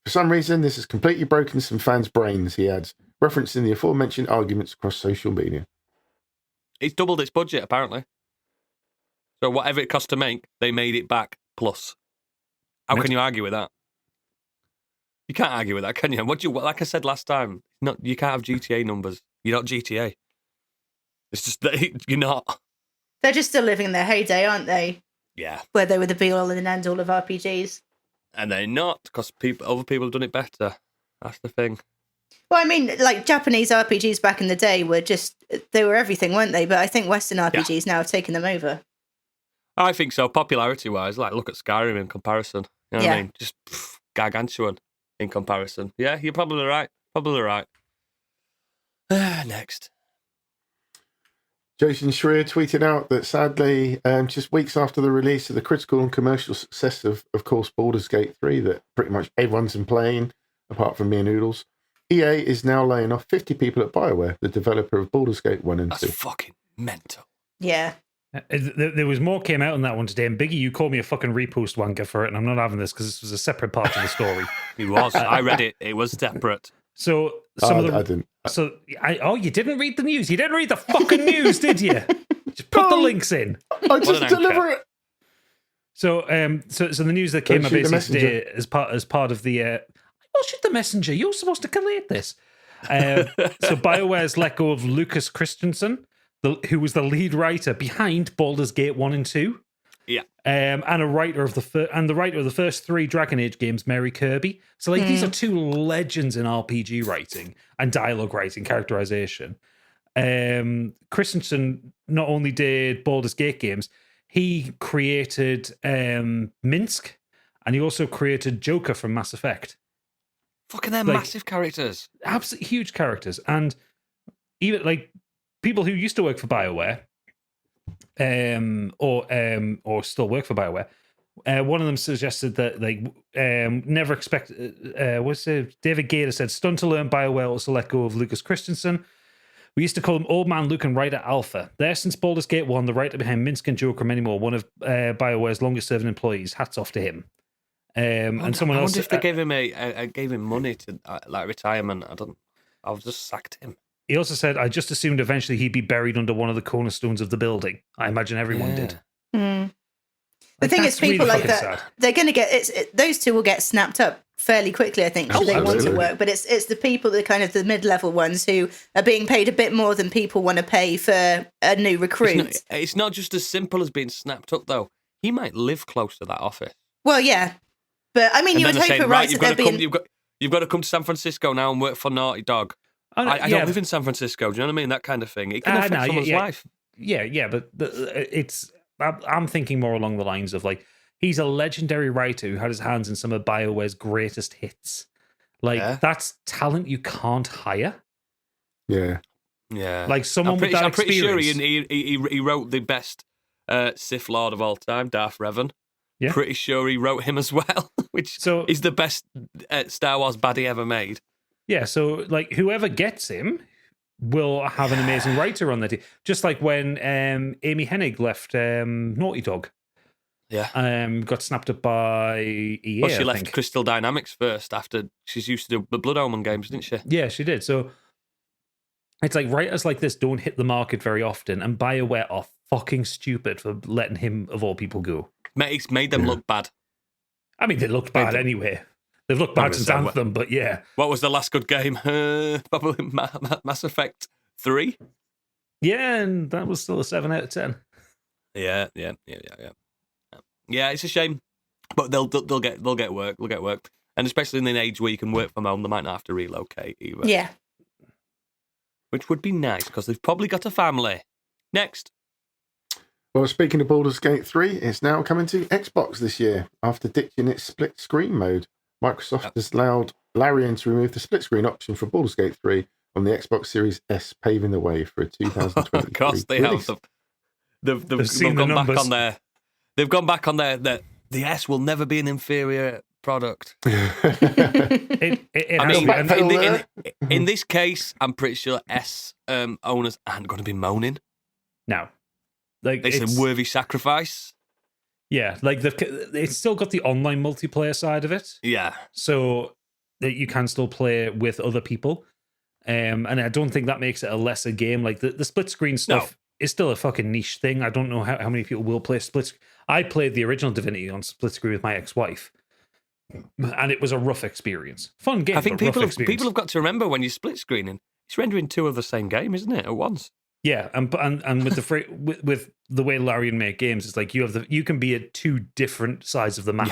S4: For some reason, this has completely broken some fans' brains, he adds, referencing the aforementioned arguments across social media.
S1: It's doubled its budget, apparently. So whatever it cost to make, they made it back plus. How can you argue with that? You can't argue with that, can you? Like I said last time, you can't have GTA numbers. You're not GTA. It's just that you're not.
S3: They're just still living their heyday, aren't they?
S1: Yeah.
S3: Where they were the be-all and end-all of RPGs.
S1: And they're not, because other people have done it better. That's the thing.
S3: Well, I mean, like Japanese RPGs back in the day they were everything, weren't they? But I think Western RPGs now have taken them over.
S1: I think so, popularity-wise. Like, look at Skyrim in comparison. You know what I mean? Just gargantuan in comparison. Yeah, you're probably right. Next.
S4: Jason Schreier tweeted out that sadly, just weeks after the release of the critical and commercial success of course, Baldur's Gate 3, that pretty much everyone's been playing, apart from Man Oodles, EA is now laying off 50 people at BioWare, the developer of Baldur's Gate 1 and 2.
S1: That's fucking mental.
S3: Yeah.
S2: There was more came out on that one today, and Biggie, you called me a fucking repost wanker for it, and I'm not having this because this was a separate part of the story.
S1: It was. I read it. It was separate.
S2: So
S4: I didn't.
S2: You didn't read the news. You didn't read the fucking news, did you? Just put the links in.
S4: I just deliver it.
S2: So the news that came out basically today as part of the. Well, shoot the messenger. You're supposed to collate this. So BioWare's let go of Lucas Christensen, who was the lead writer behind Baldur's Gate 1 and 2.
S1: Yeah.
S2: And the writer of the first 3 Dragon Age games, Mary Kirby. So these are 2 legends in RPG writing and dialogue writing, characterization. Christensen not only did Baldur's Gate games, he created Minsk, and he also created Joker from Mass Effect.
S1: Fucking they're massive characters.
S2: Absolutely huge characters. And even people who used to work for BioWare, or still work for BioWare, one of them suggested that never expect. David Gator said, "Stunned to learn BioWare also let go of Lucas Christensen. We used to call him Old Man Luke and writer Alpha. There since Baldur's Gate 1, the writer behind Minsk and Joker and many more, one of BioWare's longest serving employees. Hats off to him." And someone else.
S1: I wonder if they gave him gave him money to retirement. I'll just sacked him.
S2: He also said, "I just assumed eventually he'd be buried under one of the cornerstones of the building. I imagine everyone did."
S3: Mm. The thing is, people really like that, sad. They're going to get those 2 will get snapped up fairly quickly, I think, should they want to work. But it's the people, the kind of the mid-level ones who are being paid a bit more than people want to pay for a new recruit.
S1: It's not just as simple as being snapped up, though. He might live close to that office.
S3: Well, yeah. But, I mean, you would hope it right.
S1: You've got to come to San Francisco now and work for Naughty Dog. I don't live in San Francisco. Do you know what I mean? That kind of thing. It can affect someone's life.
S2: Yeah, but I'm thinking more along the lines of he's a legendary writer who had his hands in some of BioWare's greatest hits. That's talent you can't hire.
S4: Yeah.
S1: Yeah,
S2: like someone with that experience.
S1: I'm pretty sure he wrote the best Sith Lord of all time, Darth Revan.
S2: Yeah.
S1: Pretty sure he wrote him as well, which is the best Star Wars baddie ever made.
S2: Yeah, so like whoever gets him will have an amazing writer on their team. Just like when Amy Hennig left Naughty Dog.
S1: Yeah.
S2: Got snapped up by EA.
S1: Well, she left Crystal Dynamics first after she's used to do the Blood Omen games, didn't she?
S2: Yeah, she did. So it's like writers like this don't hit the market very often, and BioWare are fucking stupid for letting him, of all people, go.
S1: It's made them look bad.
S2: I mean, they looked bad anyway. They've looked bad since Anthem, but yeah.
S1: What was the last good game? Probably Mass Effect 3?
S2: Yeah, and that was still a 7 out of 10.
S1: Yeah. Yeah, it's a shame, but they'll get work. They'll get work, and especially in an age where you can work from home, they might not have to relocate either.
S3: Yeah,
S1: which would be nice because they've probably got a family. Next.
S4: Well, speaking of Baldur's Gate 3, it's now coming to Xbox this year after ditching its split screen mode. Microsoft has allowed Larian to remove the split screen option for Baldur's Gate 3 on the Xbox Series S, paving the way for a 2023
S1: Of course they
S4: release.
S1: have. They've gone back on their. They've gone back on their that the S will never be an inferior product. In this case, I'm pretty sure S owners aren't going to be moaning.
S2: No, like
S1: it's a worthy sacrifice.
S2: Yeah, like it's still got the online multiplayer side of it.
S1: Yeah,
S2: so that you can still play with other people, and I don't think that makes it a lesser game. Like the split screen stuff is still a fucking niche thing. I don't know how many people will play split. I played the original Divinity on split screen with my ex-wife, and it was a rough experience. Fun game.
S1: I think people have got to remember when you're split screening, it's rendering two of the same game, isn't it, at once?
S2: Yeah, and with the with the way Larian make games, it's like you can be at two different sides of the map.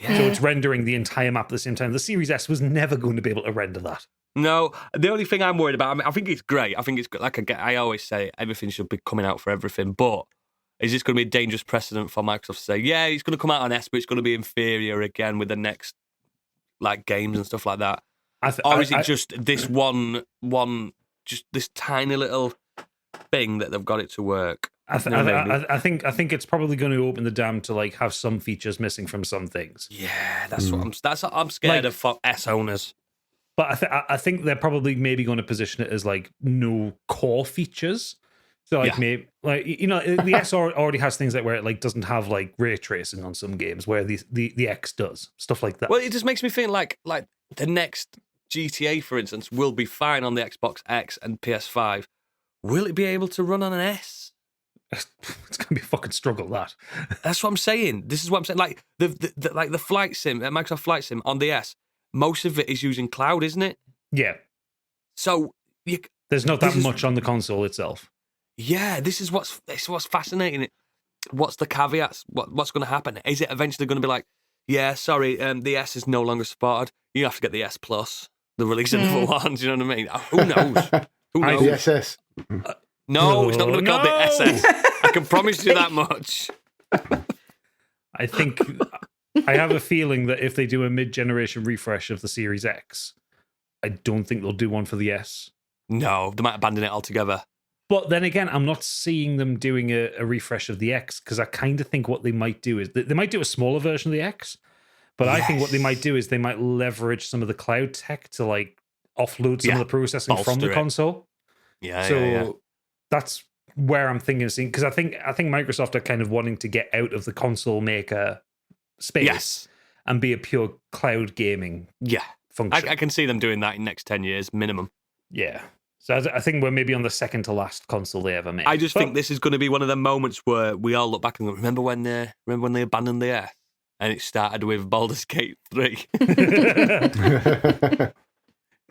S1: Yeah.
S2: So it's rendering the entire map at the same time. The Series S was never going to be able to render that.
S1: No, the only thing I'm worried about, I think it's great. I think it's like I always say, everything should be coming out for everything. But is this going to be a dangerous precedent for Microsoft to say, yeah, it's going to come out on S, but it's going to be inferior again with the next like games and stuff like that? Or is it just this one, just this tiny little thing that they've got it to work?
S2: I think it's probably going to open the dam to like have some features missing from some things.
S1: Yeah, that's what I'm scared of for S owners.
S2: But I think they're probably maybe going to position it as like no core features. So like maybe like the S already has things like where it like doesn't have like ray tracing on some games where the X does stuff like that.
S1: Well, it just makes me feel like the next GTA, for instance, will be fine on the Xbox X and PS5. Will it be able to run on an S?
S2: It's gonna be a fucking struggle.
S1: That's what I'm saying. This is what I'm saying. Like the flight sim, Microsoft Flight Sim on the S. Most of it is using cloud, isn't it?
S2: Yeah.
S1: So
S2: there's not that much on the console itself.
S1: Yeah, this is what's fascinating. What's the caveats? What's going to happen? Is it eventually going to be like, yeah, sorry, the S is no longer supported. You have to get the S Plus, the release of another one. Do you know what I mean? Who knows? Who knows?
S4: The SS.
S1: No, it's not going to be called the SS. I can promise you that much.
S2: I think I have a feeling that if they do a mid-generation refresh of the Series X, I don't think they'll do one for the S.
S1: No, they might abandon it altogether.
S2: But then again, I'm not seeing them doing a refresh of the X because I kind of think what they might do is they might do a smaller version of the X. But I think what they might do is they might leverage some of the cloud tech to like offload some of the processing from the console.
S1: Yeah.
S2: That's where I'm thinking of seeing, because I think Microsoft are kind of wanting to get out of the console maker space and be a pure cloud gaming function.
S1: I can see them doing that in the next 10 years minimum.
S2: Yeah. So I think we're maybe on the second to last console they ever made.
S1: I just think this is going to be one of the moments where we all look back and go, remember when they abandoned the Earth? And it started with Baldur's Gate 3.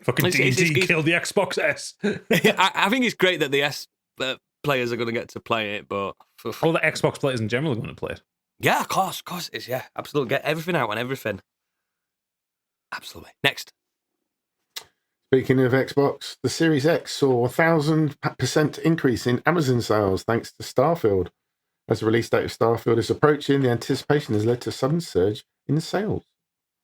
S2: Fucking D&D killed the Xbox S.
S1: I think it's great that the S players are going to get to play it, but
S2: all the Xbox players in general are going to play it.
S1: Yeah, of course it is. Yeah, absolutely. Get everything out on everything. Absolutely. Next.
S4: Speaking of Xbox, the Series X saw 1,000% increase in Amazon sales thanks to Starfield. As the release date of Starfield is approaching, the anticipation has led to a sudden surge in sales.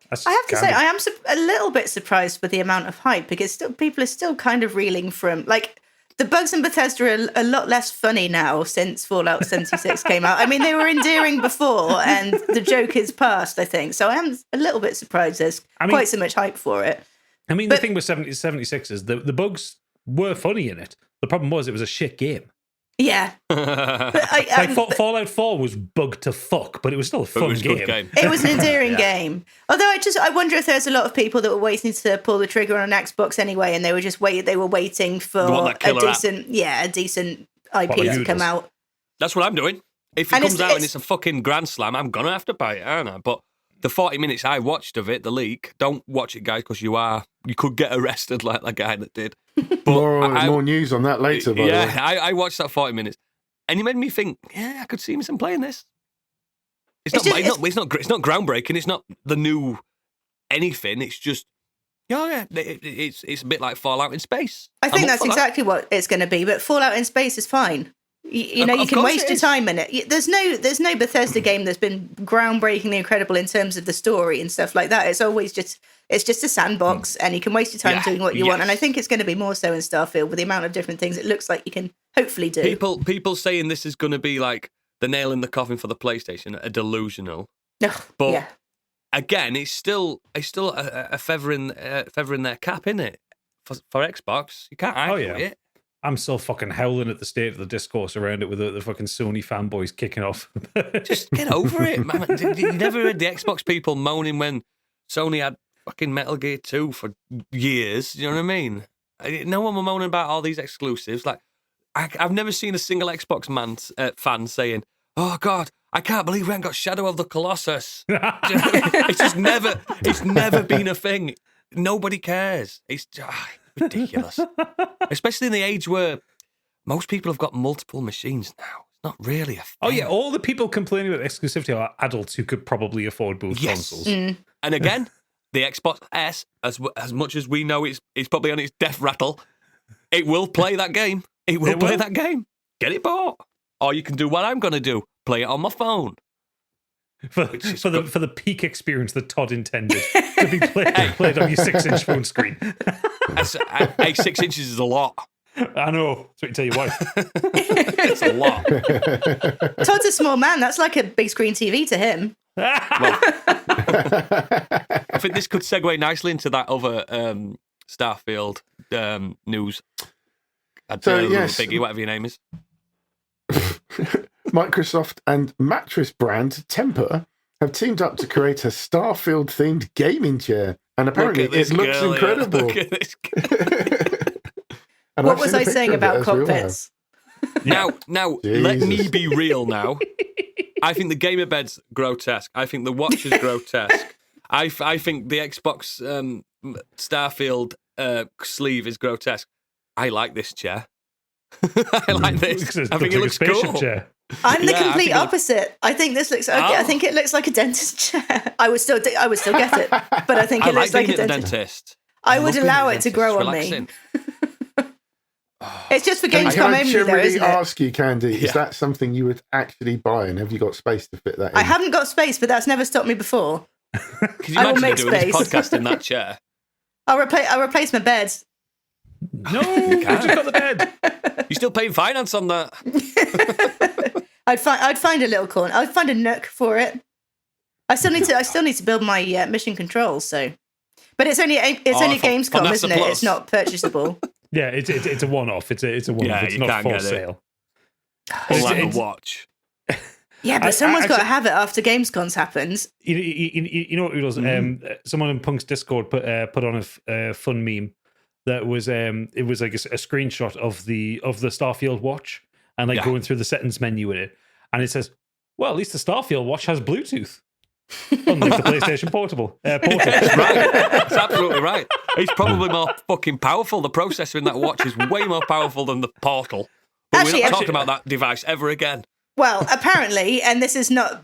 S3: I have to say, I am a little bit surprised with the amount of hype because people are still kind of reeling from, like, the bugs in Bethesda are a lot less funny now since Fallout 76 came out. I mean, they were endearing before, and the joke is past, I think. So I am a little bit surprised there's quite so much hype for it.
S2: I mean, the thing with 76 is the bugs were funny in it. The problem was it was a shit game.
S3: Yeah.
S2: Fallout 4 was bugged to fuck, but it was still a fun game.
S3: It was an endearing game. Although I wonder if there's a lot of people that were waiting to pull the trigger on an Xbox anyway, and they were waiting for a decent IP to come out.
S1: That's what I'm doing. If it comes out and it's a fucking grand slam, I'm gonna have to buy it, aren't I? But the 40 minutes I watched of it, the leak, don't watch it, guys, because you could get arrested like the guy that did. But
S4: more news on that later, by the way.
S1: I watched that 40 minutes, and it made me think, I could see myself playing this. It's not groundbreaking. It's not the new anything. It's just, it's a bit like Fallout in space.
S3: I think that's exactly what it's going to be. But Fallout in space is fine. You can waste your time in it. There's no Bethesda game that's been groundbreakingly incredible in terms of the story and stuff like that. It's always just a sandbox, and you can waste your time doing what you want. And I think it's going to be more so in Starfield with the amount of different things it looks like you can hopefully do.
S1: People saying this is going to be like the nail in the coffin for the PlayStation are delusional. But again, it's still a feather in their cap, isn't it? For Xbox, you can't argue it.
S2: I'm still fucking howling at the state of the discourse around it with the fucking Sony fanboys kicking off.
S1: Just get over it, man. You never heard the Xbox people moaning when Sony had fucking Metal Gear 2 for years. You know what I mean? No one were moaning about all these exclusives. Like, I've never seen a single Xbox fan saying, "Oh God, I can't believe we haven't got Shadow of the Colossus." It's never been a thing. Nobody cares. It's ridiculous. Especially in the age where most people have got multiple machines now. It's not really a thing.
S2: Oh yeah, all the people complaining about exclusivity are adults who could probably afford both consoles.
S3: Mm.
S1: And again, the Xbox S, as much as we know it's probably on its death rattle, it will play that game. It will play that game. Get it bought. Or you can do what I'm going to do. Play it on my phone.
S2: For the peak experience that Todd intended to be played on your 6-inch phone screen.
S1: 6 inches is a lot.
S2: I know. That's what you tell your wife.
S1: It's a lot.
S3: Todd's a small man. That's like a big screen TV to him.
S1: Well, I think this could segue nicely into that other Starfield news. Biggie, whatever your name is.
S4: Microsoft and mattress brand Tempur have teamed up to create a Starfield-themed gaming chair, and apparently it looks incredible.
S1: Look at this
S3: what was I saying about cockpits?
S1: Now, let me be real now. I think the gamer bed's grotesque. I think the watch is grotesque. I think the Xbox Starfield sleeve is grotesque. I like this chair. I like this. I think it looks cool.
S2: Chair.
S3: I'm the complete opposite. I think this looks. I think it looks like a dentist chair. I would still get it, but I think it looks like a dentist. I would allow it to grow on me. It's just for Gamescom only, though, isn't it?
S4: I ask you, Candy, is that something you would actually buy, and have you got space to fit that in?
S3: I haven't got space, but that's never stopped me before.
S1: Can you imagine doing this podcast in that chair?
S3: I'll replace my bed.
S2: No, you just got the bed.
S1: You're still paying finance on that.
S3: I'd find a little corner. I'd find a nook for it. I still need to build my mission controls. So, but it's only Gamescom, isn't it? It's not purchasable.
S2: Yeah, it's a one-off. It's a one-off.
S1: Yeah,
S2: it's not for sale.
S1: It's like a watch.
S3: Yeah, but someone's got to have it after Gamescom's happened.
S2: You know what it was? Someone in Punk's Discord put on a fun meme that was it was like a screenshot of the Starfield watch and going through the settings menu in it, and it says, "Well, at least the Starfield watch has Bluetooth." Unlike the PlayStation Portal. Portal.
S1: That's right. That's absolutely right. It's probably more fucking powerful. The processor in that watch is way more powerful than the Portal. But we're not talking about that device ever again.
S3: Well, apparently, and this is not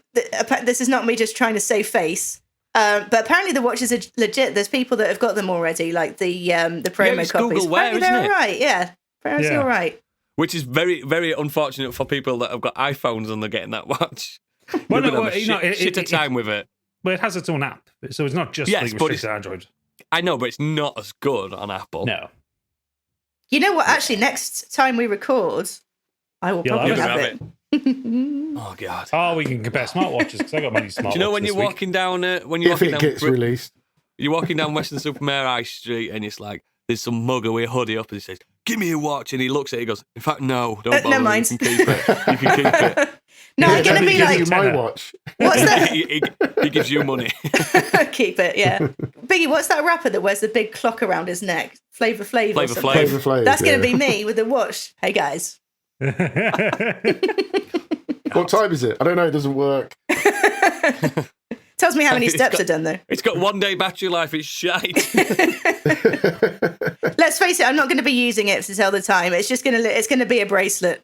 S3: me just trying to save face, but apparently the watches are legit. There's people that have got them already, like the promo copies.
S1: Google Wear, isn't
S3: they're
S1: it?
S3: all right. Yeah, apparently all right.
S1: Which is very, very unfortunate for people that have got iPhones and they're getting that watch.
S2: Well,
S1: shit a time with it.
S2: But it has its own app, so it's not just restricted to Android.
S1: I know, but it's not as good on Apple.
S2: No.
S3: You know what? Actually, next time we record, I will probably have it.
S1: Oh God!
S2: Oh, we can compare smartwatches because I got my new smartwatch.
S1: Do you know when you're walking down
S4: if it gets released,
S1: you're walking down Western-super-Mare High Street and it's like there's some mugger with a hoodie up and he says, "Give me your watch," and he looks at it, he goes, "In fact, no, don't bother.
S3: Never mind.
S1: You can keep it. You can keep it."
S3: No, I'm gonna be like,
S4: my watch.
S3: What's that?
S1: he gives you money.
S3: Keep it, yeah. Biggie, what's that rapper that wears the big clock around his neck? Flavor Flav.
S1: Flavor Flav.
S3: That's going to be me with the watch. Hey, guys.
S4: What time is it? I don't know. It doesn't work.
S3: Tells me how many steps are done, though.
S1: It's got 1 day battery life. It's shite.
S3: Let's face it, I'm not going to be using it to tell the time. It's just it's going to be a bracelet.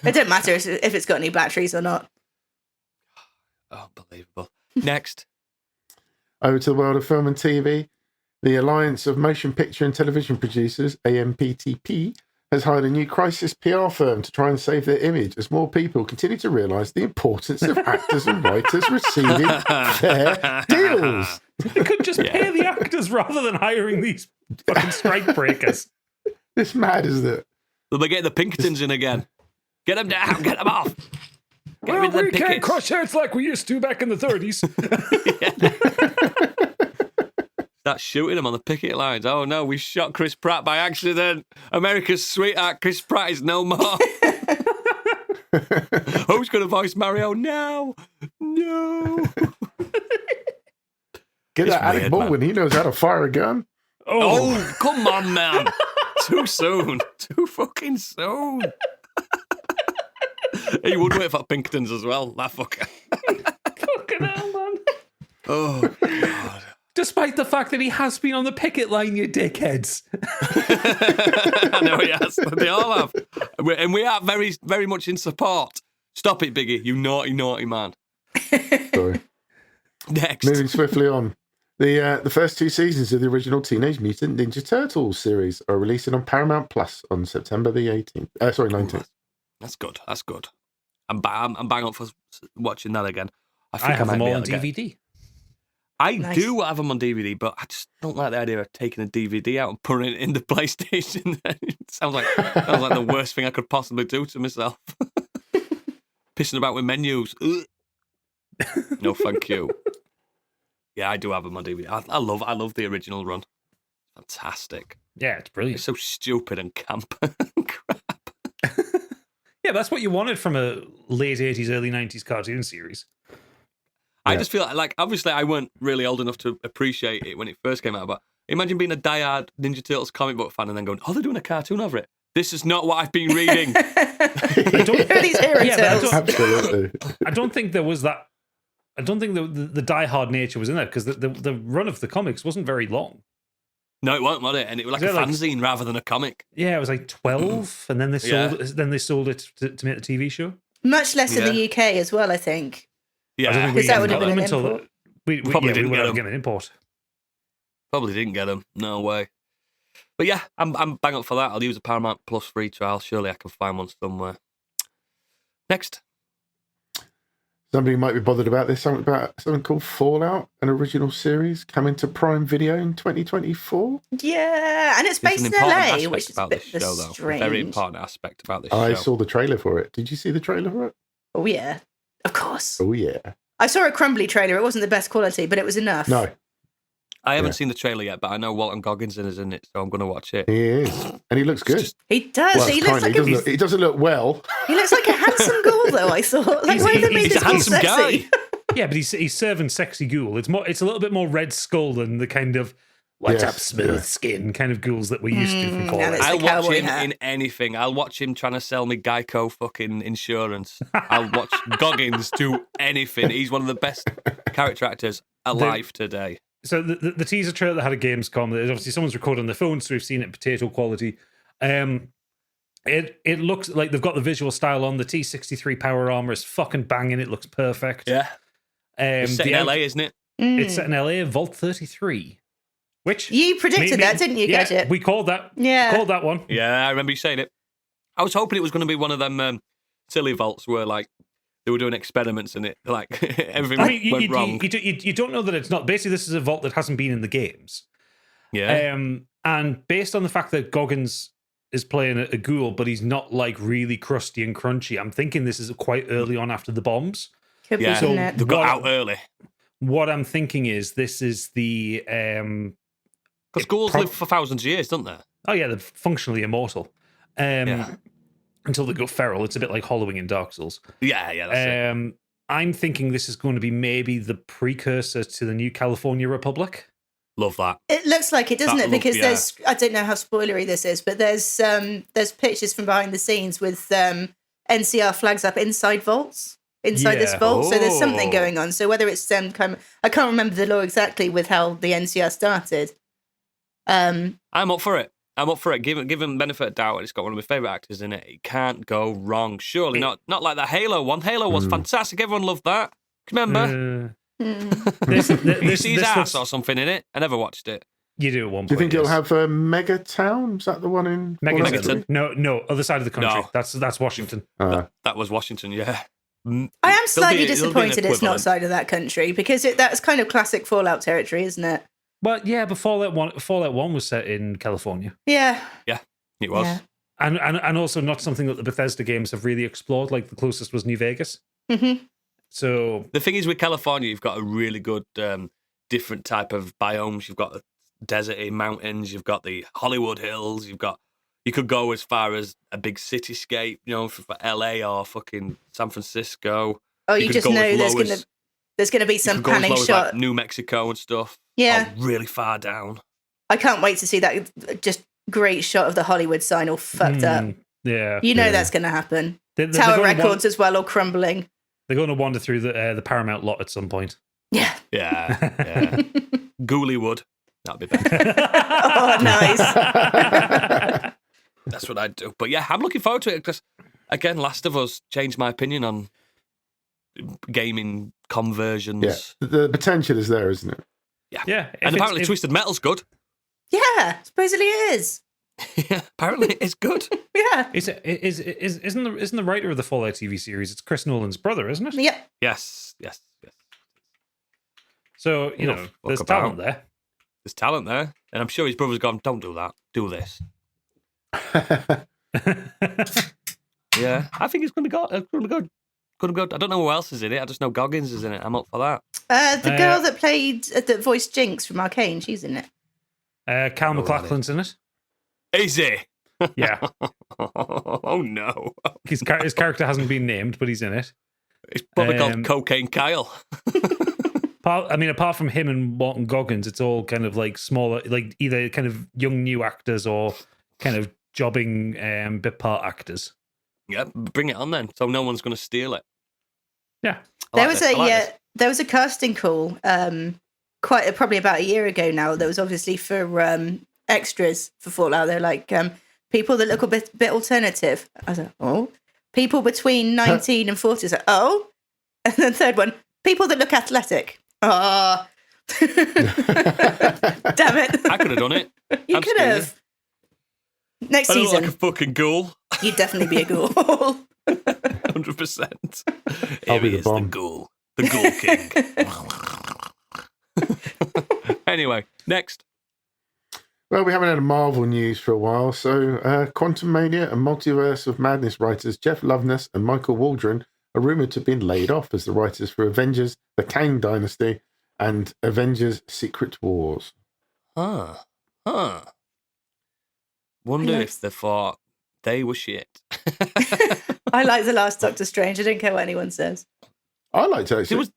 S3: It don't matter if it's got any batteries or not.
S1: Unbelievable. Next.
S4: Over to the world of film and TV. The Alliance of Motion Picture and Television Producers, AMPTP, has hired a new crisis PR firm to try and save their image as more people continue to realise the importance of actors and writers receiving fair deals.
S2: You could just pay the actors rather than hiring these fucking strike breakers.
S4: It's mad, isn't it?
S1: They'll be getting the Pinkertons in again. Get them down, get them off.
S2: Well, we can't crush heads like we used to back in the 30s.
S1: Start shooting them on the picket lines. Oh no, we shot Chris Pratt by accident. America's sweetheart, Chris Pratt is no more. Who's going to voice Mario now? No.
S4: Get that Alec Baldwin. He knows how to fire a gun.
S1: Oh, come on, man. Too soon. Too fucking soon. He would wait for Pinkertons as well, that fucker.
S2: Fucking hell, man.
S1: Oh, God.
S2: Despite the fact that he has been on the picket line, you dickheads.
S1: I know he has. They all have. And we are very, very much in support. Stop it, Biggie, you naughty, naughty man.
S4: Sorry.
S1: Next.
S4: Moving swiftly on. The first 2 seasons of the original Teenage Mutant Ninja Turtles series are releasing on Paramount Plus on September the 19th.
S1: That's good. That's good. I'm bang up for watching that again.
S2: I have them all on DVD.
S1: I do have them on DVD, but I just don't like the idea of taking a DVD out and putting it in the PlayStation. It sounds like the worst thing I could possibly do to myself. Pissing about with menus. No, thank you. Yeah, I do have them on DVD. I love the original run. Fantastic.
S2: Yeah, it's brilliant.
S1: It's so stupid and camp. Crap.
S2: Yeah, that's what you wanted from a late 80s, early 90s cartoon series.
S1: I just feel like obviously I weren't really old enough to appreciate it when it first came out, but imagine being a diehard Ninja Turtles comic book fan and then going, "Oh, they're doing a cartoon over it. This is not what I've been reading."
S4: Absolutely.
S2: I don't think there was that. I don't think the diehard nature was in there because the run of the comics wasn't very long.
S1: No, it wasn't, was it? And it was like a fanzine rather than a comic.
S2: Yeah, it was like 12, and then they sold it to make the TV show.
S3: Much less in the UK as well, I think.
S1: Yeah,
S3: because that would have been an import.
S2: We probably didn't get an import.
S1: Probably didn't get them. No way. But yeah, I'm bang up for that. I'll use a Paramount Plus free trial. Surely I can find one somewhere. Next.
S4: Somebody might be bothered about this. Something called Fallout, an original series coming to Prime Video in 2024.
S3: Yeah, and it's based in LA, which is a bit
S1: strange.
S3: Though. A
S1: very important aspect about this show.
S4: I saw the trailer for it. Did you see the trailer for it?
S3: Oh yeah, of course.
S4: Oh yeah.
S3: I saw a crumbly trailer. It wasn't the best quality, but it was enough.
S4: No.
S1: I haven't seen the trailer yet, but I know Walton Goggins is in it, so I'm going to watch it.
S4: He is, and he looks good.
S3: He does.
S4: Well,
S3: he looks like
S4: he doesn't look well.
S3: He looks like a handsome ghoul, though. I thought. Like, why they made
S1: he's
S3: this
S1: a handsome
S3: sexy?
S1: guy.
S2: Yeah, but he's serving sexy ghoul. It's a little bit more Red Skull than the kind of what's up, smooth skin kind of ghouls that we used to from Fallout.
S1: I'll watch him in anything. I'll watch him trying to sell me Geico fucking insurance. I'll watch Goggins do anything. He's one of the best character actors alive today.
S2: So the teaser trailer that had a Gamescom, obviously someone's recorded on their phone, so we've seen it in potato quality. It looks like they've got the visual style on. The T-63 power armor is fucking banging. It looks perfect.
S1: Yeah. It's set in LA, isn't it?
S2: It's set in LA, Vault 33. Which
S3: you predicted that, didn't you, Gadget?
S2: Yeah, we called that.
S3: Yeah.
S2: Called that one.
S1: Yeah, I remember you saying it. I was hoping it was going to be one of them silly vaults where like they were doing experiments in it, like everything went wrong.
S2: You don't know that it's not. Basically, this is a vault that hasn't been in the games.
S1: Yeah.
S2: And based on the fact that Goggins is playing a ghoul, but he's not like really crusty and crunchy. I'm thinking this is quite early on after the bombs.
S3: Could be,
S1: So
S3: it?
S1: they got out early.
S2: What I'm thinking is this is the
S1: because ghouls live for thousands of years, don't they?
S2: Oh yeah, they're functionally immortal. Until they go feral. It's a bit like Hollowing in Dark Souls.
S1: Yeah, that's it.
S2: I'm thinking this is going to be maybe the precursor to the New California Republic.
S1: Love that.
S3: It looks like it, doesn't it? Because there's, I don't know how spoilery this is, but there's pictures from behind the scenes with NCR flags up inside vaults, this vault. So there's something going on. So whether it's kind of, I can't remember the lore exactly with how the NCR started.
S1: I'm up for it. Given benefit of doubt, it's got one of my favourite actors in it. It can't go wrong. Surely not like the Halo one. Halo was fantastic. Everyone loved that. Remember? You see his ass or something in it? I never watched it.
S2: You do at one point.
S4: Do you think it'll have Megatown? Is that the one in
S2: Megaton? No, other side of the country. No. That's Washington.
S1: That was Washington, yeah.
S3: I am slightly disappointed it's not side of that country because that's kind of classic Fallout territory, isn't it?
S2: Well, yeah, but Fallout 1 was set in California.
S3: Yeah.
S1: Yeah, it was.
S3: Yeah.
S2: And also not something that the Bethesda games have really explored. Like the closest was New Vegas.
S3: Mm-hmm.
S2: So
S1: the thing is, with California, you've got a really good different type of biomes. You've got the deserty mountains. You've got the Hollywood Hills. You could go as far as a big cityscape, for LA or fucking San Francisco.
S3: Oh, you just know there's gonna be some panning shot,
S1: like New Mexico and stuff.
S3: Yeah,
S1: really far down.
S3: I can't wait to see that just great shot of the Hollywood sign all fucked up.
S2: Yeah,
S3: that's gonna happen. Tower Records as well, all crumbling.
S2: They're going to wander through the Paramount lot at some point.
S3: Yeah.
S1: Yeah. Ghoulywood. That'd be better.
S3: Oh, nice.
S1: That's what I'd do. But yeah, I'm looking forward to it because, again, Last of Us changed my opinion on gaming conversions.
S4: Yeah. The potential is there, isn't it?
S1: Yeah.
S2: Yeah.
S1: And apparently Twisted Metal's good.
S3: Yeah, supposedly it is.
S1: Yeah, apparently it's good.
S3: Yeah.
S2: Isn't the writer of the Fallout TV series? It's Chris Nolan's brother, isn't it?
S3: Yep.
S1: Yes.
S2: So there's talent there.
S1: There's talent there, and I'm sure his brother's gone. Don't do that. Do this. Yeah, I think it's going to go. I don't know who else is in it. I just know Goggins is in it. I'm up for
S3: that. The girl that voiced Jinx from Arcane, she's in it.
S2: Cal MacLachlan's in it.
S1: Is he?
S2: Yeah.
S1: Oh no.
S2: His character hasn't been named, but he's in it.
S1: It's probably called Cocaine Kyle.
S2: Apart from him and Morton Goggins, it's all kind of like smaller, like either kind of young new actors or kind of jobbing bit part actors.
S1: Yeah, bring it on then. So no one's going to steal it.
S2: Yeah.
S3: There was a casting call probably about a year ago now. That was obviously for extras for Fallout. They're like people that look a bit alternative. I was like, oh, people between 19 and 40. I was like, oh, and then third one, people that look athletic. Oh, damn it!
S1: I could have done it.
S3: You could have. Next season,
S1: look like a fucking ghoul.
S3: You'd definitely be a ghoul.
S1: 100%.
S4: I'll be the bomb.
S1: The ghoul king. Anyway, next.
S4: Well, we haven't had a Marvel news for a while, so Quantum Mania and Multiverse of Madness writers Jeff Loveness and Michael Waldron are rumoured to have been laid off as the writers for Avengers, The Kang Dynasty, and Avengers Secret Wars.
S1: Wonder if they thought they were shit.
S3: I like the last Doctor Strange. I don't care what anyone says.
S4: I liked it.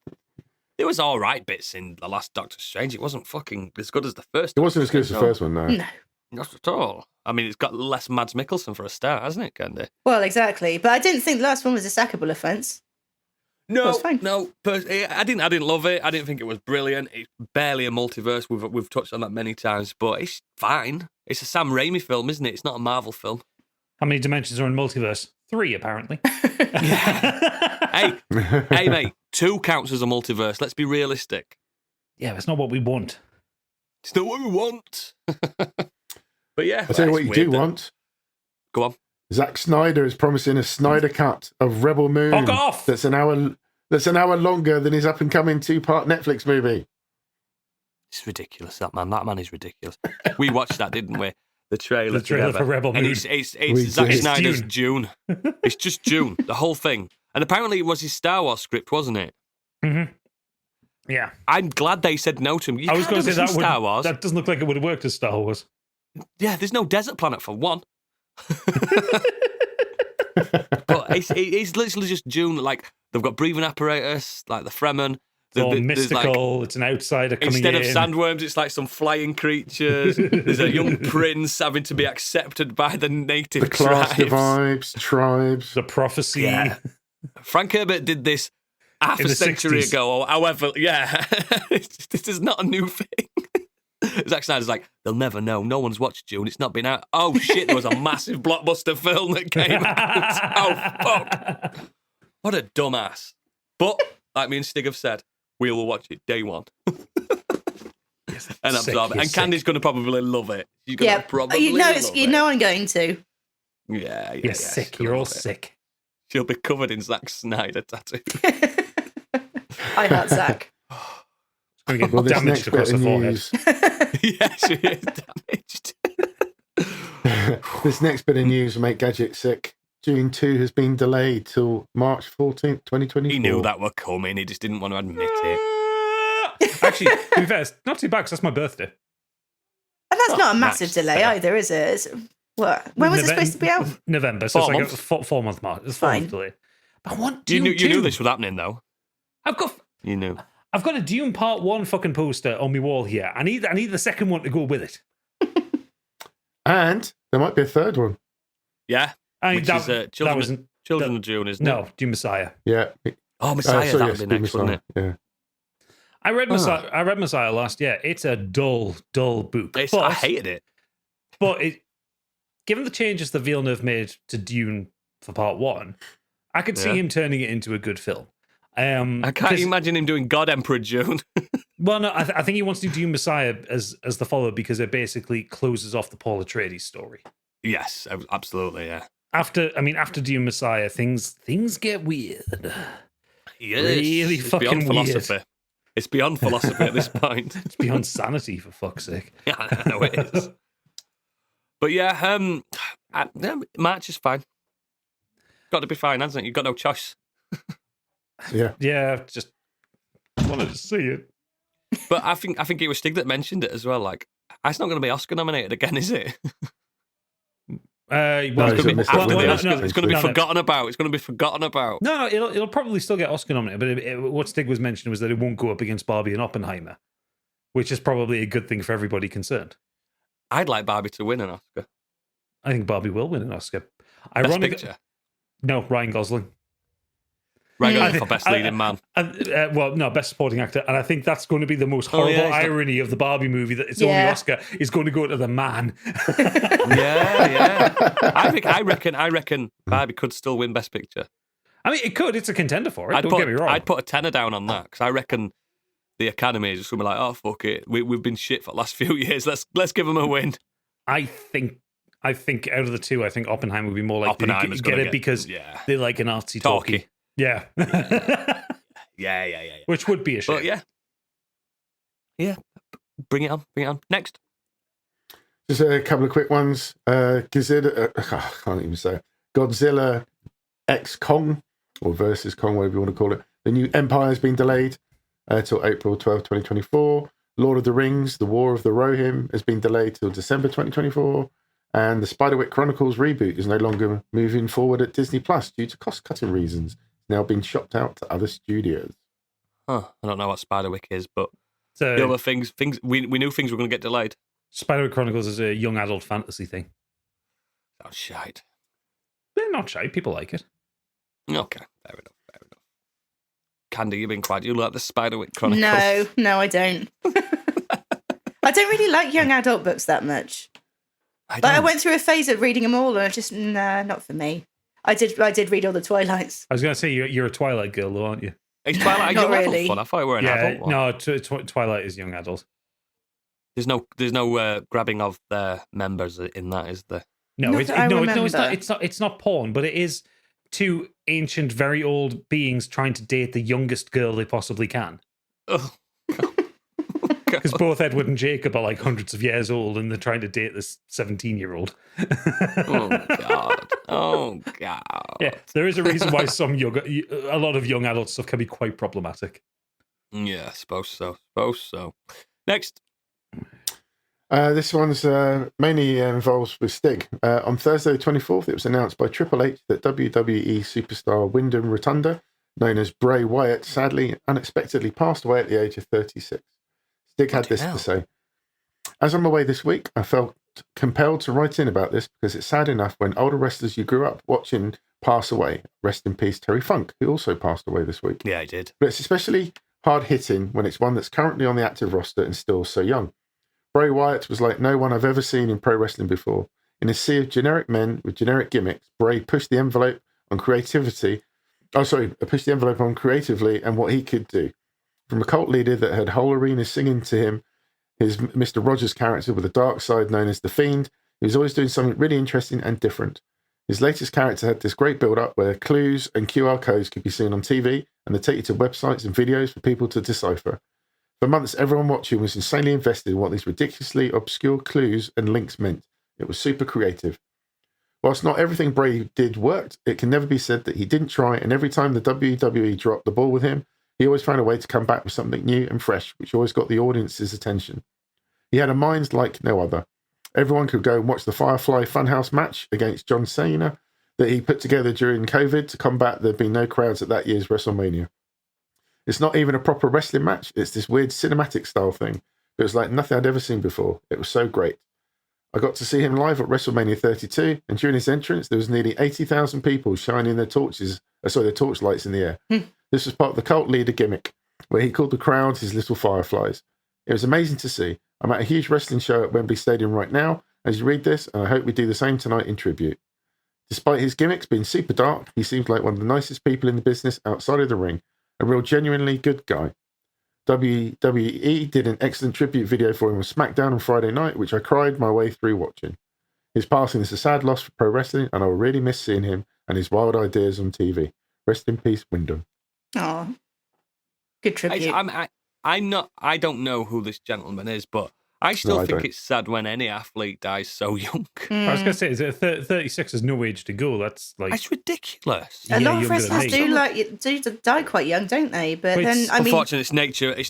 S1: There was all right bits in the last Doctor Strange. It wasn't fucking as good as the first.
S4: It wasn't as good as the first one, no.
S3: No.
S1: Not at all. I mean, it's got less Mads Mikkelsen for a start, hasn't it, Candy?
S3: Well, exactly. But I didn't think the last one was a sackable offence.
S1: No,
S3: it's fine.
S1: No. I didn't love it. I didn't think it was brilliant. It's barely a multiverse. We've touched on that many times, but it's fine. It's a Sam Raimi film, isn't it? It's not a Marvel film.
S2: How many dimensions are in multiverse? 3, apparently.
S1: Hey, mate. 2 counts as a multiverse. Let's be realistic.
S2: Yeah, that's not what we want.
S1: It's not what we want. But yeah,
S4: I'll tell you what you do want.
S1: Go on.
S4: Zack Snyder is promising a Snyder cut of Rebel Moon.
S2: Fuck off!
S4: That's an hour longer than his up and coming 2-part Netflix movie.
S1: It's ridiculous. That man is ridiculous. We watched that, didn't we? the trailer
S2: for Rebel Moon.
S1: And it's Zack Snyder's June. It's just June, the whole thing. And apparently it was his Star Wars script, wasn't it?
S2: Mm-hmm. Yeah.
S1: I'm glad they said no to him.
S2: I was going to say
S1: Star Wars.
S2: That doesn't look like it would have worked as Star Wars.
S1: Yeah, there's no desert planet for one. But it's literally just June. Like, they've got breathing apparatus, like the Fremen.
S2: It's all mystical. Like, it's an outsider coming
S1: instead
S2: in.
S1: of sandworms, it's like some flying creatures. There's a young prince having to be accepted by the native
S4: class tribes.
S2: The prophecy.
S1: Yeah. Frank Herbert did this half a century
S2: 60s.
S1: ago, or however. Yeah, this is not a new thing. Zack Snyder's like, they'll never know. No one's watched Dune. It's not been out. Oh shit! There was a massive blockbuster film that came out. Oh fuck! What a dumbass. But like me and Stig have said, we will watch it day one. And absorb it. And Candy's going to probably love it. She's going to probably love it.
S3: You know I'm going to.
S1: Yeah.
S2: You're sick. You're all sick.
S1: She'll be covered in Zack Snyder tattoo.
S3: I heart Zack.
S2: Going to get damaged across the forehead.
S1: Yeah, she is damaged.
S4: This next bit of news will make Gadget sick. Dune 2 has been delayed till March 14th, 2024.
S1: He knew that were coming. He just didn't want to admit it.
S2: Actually, to be fair, not too bad because that's my birthday.
S3: And that's not a massive delay either, is it? What? When was it supposed to be out?
S2: November. So
S1: 4
S2: it's like a 4-month mark. It's 4 month delay. But I want Dune 2.
S1: You knew this was happening, though.
S2: You
S1: knew.
S2: I've got a Dune Part 1 fucking poster on my wall here. I need the second one to go with it.
S4: And there might be a third one.
S1: Yeah. Which is Children of Dune, isn't it?
S2: No, Dune Messiah.
S4: Yeah.
S1: Oh, Messiah, that would be next, wouldn't it?
S4: Yeah.
S2: I read Messiah last year. It's a dull book.
S1: I hated it.
S2: But given the changes that Villeneuve made to Dune for Part 1, I could see him turning it into a good film.
S1: I can't imagine him doing God Emperor Dune.
S2: Well, no, I think he wants to do Dune Messiah as the follow because it basically closes off the Paul Atreides story.
S1: Yes, absolutely, yeah.
S2: After Dune Messiah, things get weird.
S1: Yes,
S2: really
S1: it's
S2: fucking
S1: beyond
S2: weird.
S1: philosophy. It's beyond philosophy at this point.
S2: It's beyond sanity, for fuck's sake.
S1: Yeah, I know it is. But yeah, March is fine. Got to be fine, hasn't it? You've got no choice.
S2: Yeah, just wanted to see it.
S1: But I think it was Stig that mentioned it as well. Like, it's not going to be Oscar nominated again, is it?
S2: It's going to
S1: be forgotten about. It's going to be forgotten about.
S2: No, it'll probably still get Oscar nominated. But what Stig was mentioning was that it won't go up against Barbie and Oppenheimer, which is probably a good thing for everybody concerned.
S1: I'd like Barbie to win an Oscar.
S2: I think Barbie will win an Oscar.
S1: Best picture?
S2: No, Ryan Gosling.
S1: Ryan Gosling for best leading man.
S2: Best supporting actor. And I think that's going to be the most horrible irony of the Barbie movie, that its only Oscar is going to go to the man.
S1: Yeah. I reckon Barbie could still win best picture.
S2: I mean, it could. It's a contender for it. Don't get me wrong.
S1: I'd put a tenner down on that because I reckon the Academy is just going to be like, oh, fuck it. We've been shit for the last few years. Let's give them a win.
S2: I think out of the two, I think Oppenheimer would be more likely to get it because they're like an artsy talkie. Yeah.
S1: Yeah.
S2: Which would be a shame.
S1: But yeah. Bring it on. Next.
S4: Just a couple of quick ones. Godzilla X Kong, or versus Kong, whatever you want to call it. The new Empire has been delayed till April 12, 2024. Lord of the Rings, The War of the Rohirrim has been delayed till December 2024. And the Spiderwick Chronicles reboot is no longer moving forward at Disney Plus due to cost-cutting reasons. It's now been shopped out to other studios.
S1: I don't know what Spiderwick is, but the other things we knew things were going to get delayed.
S2: Spiderwick Chronicles is a young adult fantasy thing.
S1: That's shite.
S2: They're not shite. People like it.
S1: Okay, fair enough. Candy, you've been quiet. You like the Spiderwick Chronicles?
S3: No, I don't. I don't really like young adult books that much. I went through a phase of reading them all, and I just not for me. I did read all the Twilights.
S2: I was going to say you're a Twilight girl, though, aren't you?
S1: Is Twilight
S3: not
S1: young
S3: really.
S1: adult one? I thought we were an adult one.
S2: No, Twilight is young adult.
S1: There's no grabbing of their members in that, is there?
S2: No, it's not. It's not porn, but it is two ancient, very old beings trying to date the youngest girl they possibly can.
S1: Oh,
S2: Because both Edward and Jacob are like hundreds of years old and they're trying to date this 17-year-old.
S1: Oh, God.
S2: Yeah, there is a reason why a lot of young adult stuff can be quite problematic.
S1: Yeah, suppose so. Next.
S4: This one's mainly involves with Stig. On Thursday the 24th, it was announced by Triple H that WWE superstar Wyndham Rotunda, known as Bray Wyatt, sadly, unexpectedly passed away at the age of 36. Stig had this to say. As I'm away this week, I felt compelled to write in about this because it's sad enough when older wrestlers you grew up watching pass away. Rest in peace, Terry Funk, who also passed away this week.
S1: Yeah, I did.
S4: But it's especially hard-hitting when it's one that's currently on the active roster and still so young. Bray Wyatt was like no one I've ever seen in pro wrestling before. In a sea of generic men with generic gimmicks, Bray pushed the envelope on creatively and what he could do. From a cult leader that had whole arenas singing to him, his Mr. Rogers character with a dark side known as The Fiend, he was always doing something really interesting and different. His latest character had this great build-up where clues and QR codes could be seen on TV and they take you to websites and videos for people to decipher. For months, everyone watching was insanely invested in what these ridiculously obscure clues and links meant. It was super creative. Whilst not everything Bray did worked, it can never be said that he didn't try, and every time the WWE dropped the ball with him, he always found a way to come back with something new and fresh, which always got the audience's attention. He had a mind like no other. Everyone could go and watch the Firefly Funhouse match against John Cena that he put together during COVID to combat there being no crowds at that year's WrestleMania. It's not even a proper wrestling match. It's this weird cinematic style thing. It was like nothing I'd ever seen before. It was so great. I got to see him live at WrestleMania 32, and during his entrance, there was nearly 80,000 people shining their torchlights in the air. This was part of the cult leader gimmick, where he called the crowd his little fireflies. It was amazing to see. I'm at a huge wrestling show at Wembley Stadium right now as you read this, and I hope we do the same tonight in tribute. Despite his gimmicks being super dark, he seems like one of the nicest people in the business outside of the ring. A real genuinely good guy. WWE did an excellent tribute video for him on SmackDown on Friday night, which I cried my way through watching. His passing is a sad loss for pro wrestling, and I will really miss seeing him and his wild ideas on TV. Rest in peace, Wyndham.
S3: Oh, good tribute.
S1: I don't know who this gentleman is, but I still think it's sad when any athlete dies so young.
S2: I was going to say, is it 36 is no age to go? That's like
S1: it's ridiculous.
S3: A lot of wrestlers do die quite young, don't they? But then,
S1: unfortunately, it's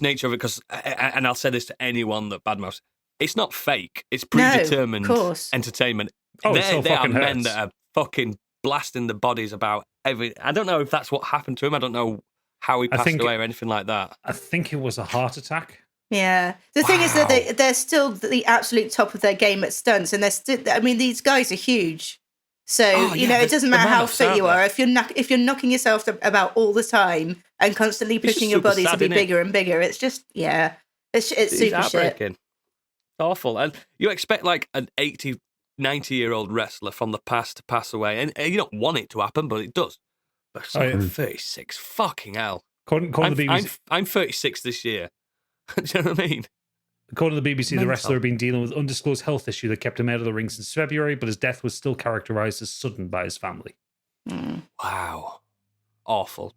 S1: nature of it. Because, and I'll say this to anyone that badmouths, it's not fake. It's predetermined entertainment. They are men that are fucking blasting the bodies about every. I don't know if that's what happened to him. I don't know how he passed away or anything like that.
S2: I think it was a heart attack.
S3: Yeah. The thing is that they're still the absolute top of their game at stunts, and they're still. I mean, these guys are huge. So it doesn't matter how fit you are. If you're knocking yourself about all the time and constantly pushing your body to be bigger and bigger, it's just it's super shit.
S1: Awful. And you expect like an 80, 90-year-old wrestler from the past to pass away, and you don't want it to happen, but it does. But 36, fucking hell. I'm 36 this year. Do you know what I mean?
S2: According to the BBC, the wrestler had been dealing with undisclosed health issue that kept him out of the ring since February, but his death was still characterised as sudden by his family.
S1: Wow. Awful.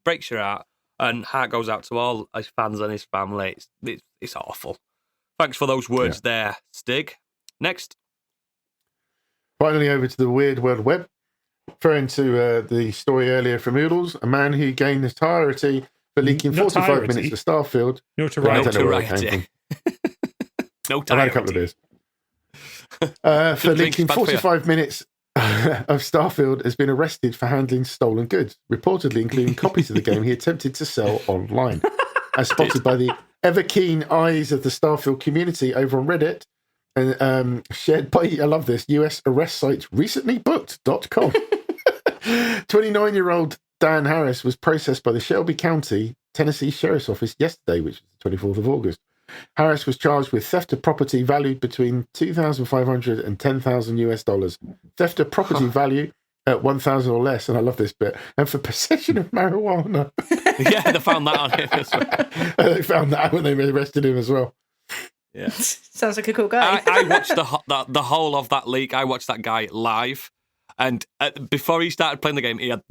S1: Breaks your heart, and heart goes out to all his fans and his family. It's awful. Thanks for those words there, Stig. Next.
S4: Finally, over to the Weird World Web. Referring to the story earlier from Oodles, a man who gained notoriety for leaking 45 minutes of Starfield.
S2: Notoriety.
S4: I've had a couple of beers. For leaking 45 minutes of Starfield has been arrested for handling stolen goods, reportedly including copies of the game he attempted to sell online. As spotted by the ever-keen eyes of the Starfield community over on Reddit, and shared by, I love this, US arrest site recentlybooked.com. 29-year-old Dan Harris was processed by the Shelby County, Tennessee Sheriff's Office yesterday, which was the 24th of August. Harris was charged with theft of property valued between $2,500 and $10,000 US. Theft of property value at $1,000 or less, and I love this bit, and for possession of marijuana.
S1: Yeah, they found that on him as well.
S4: They found that out when they arrested him as well.
S1: Yeah,
S3: sounds like a cool guy.
S1: I watched the whole of that leak. I watched that guy live, and before he started playing the game, he had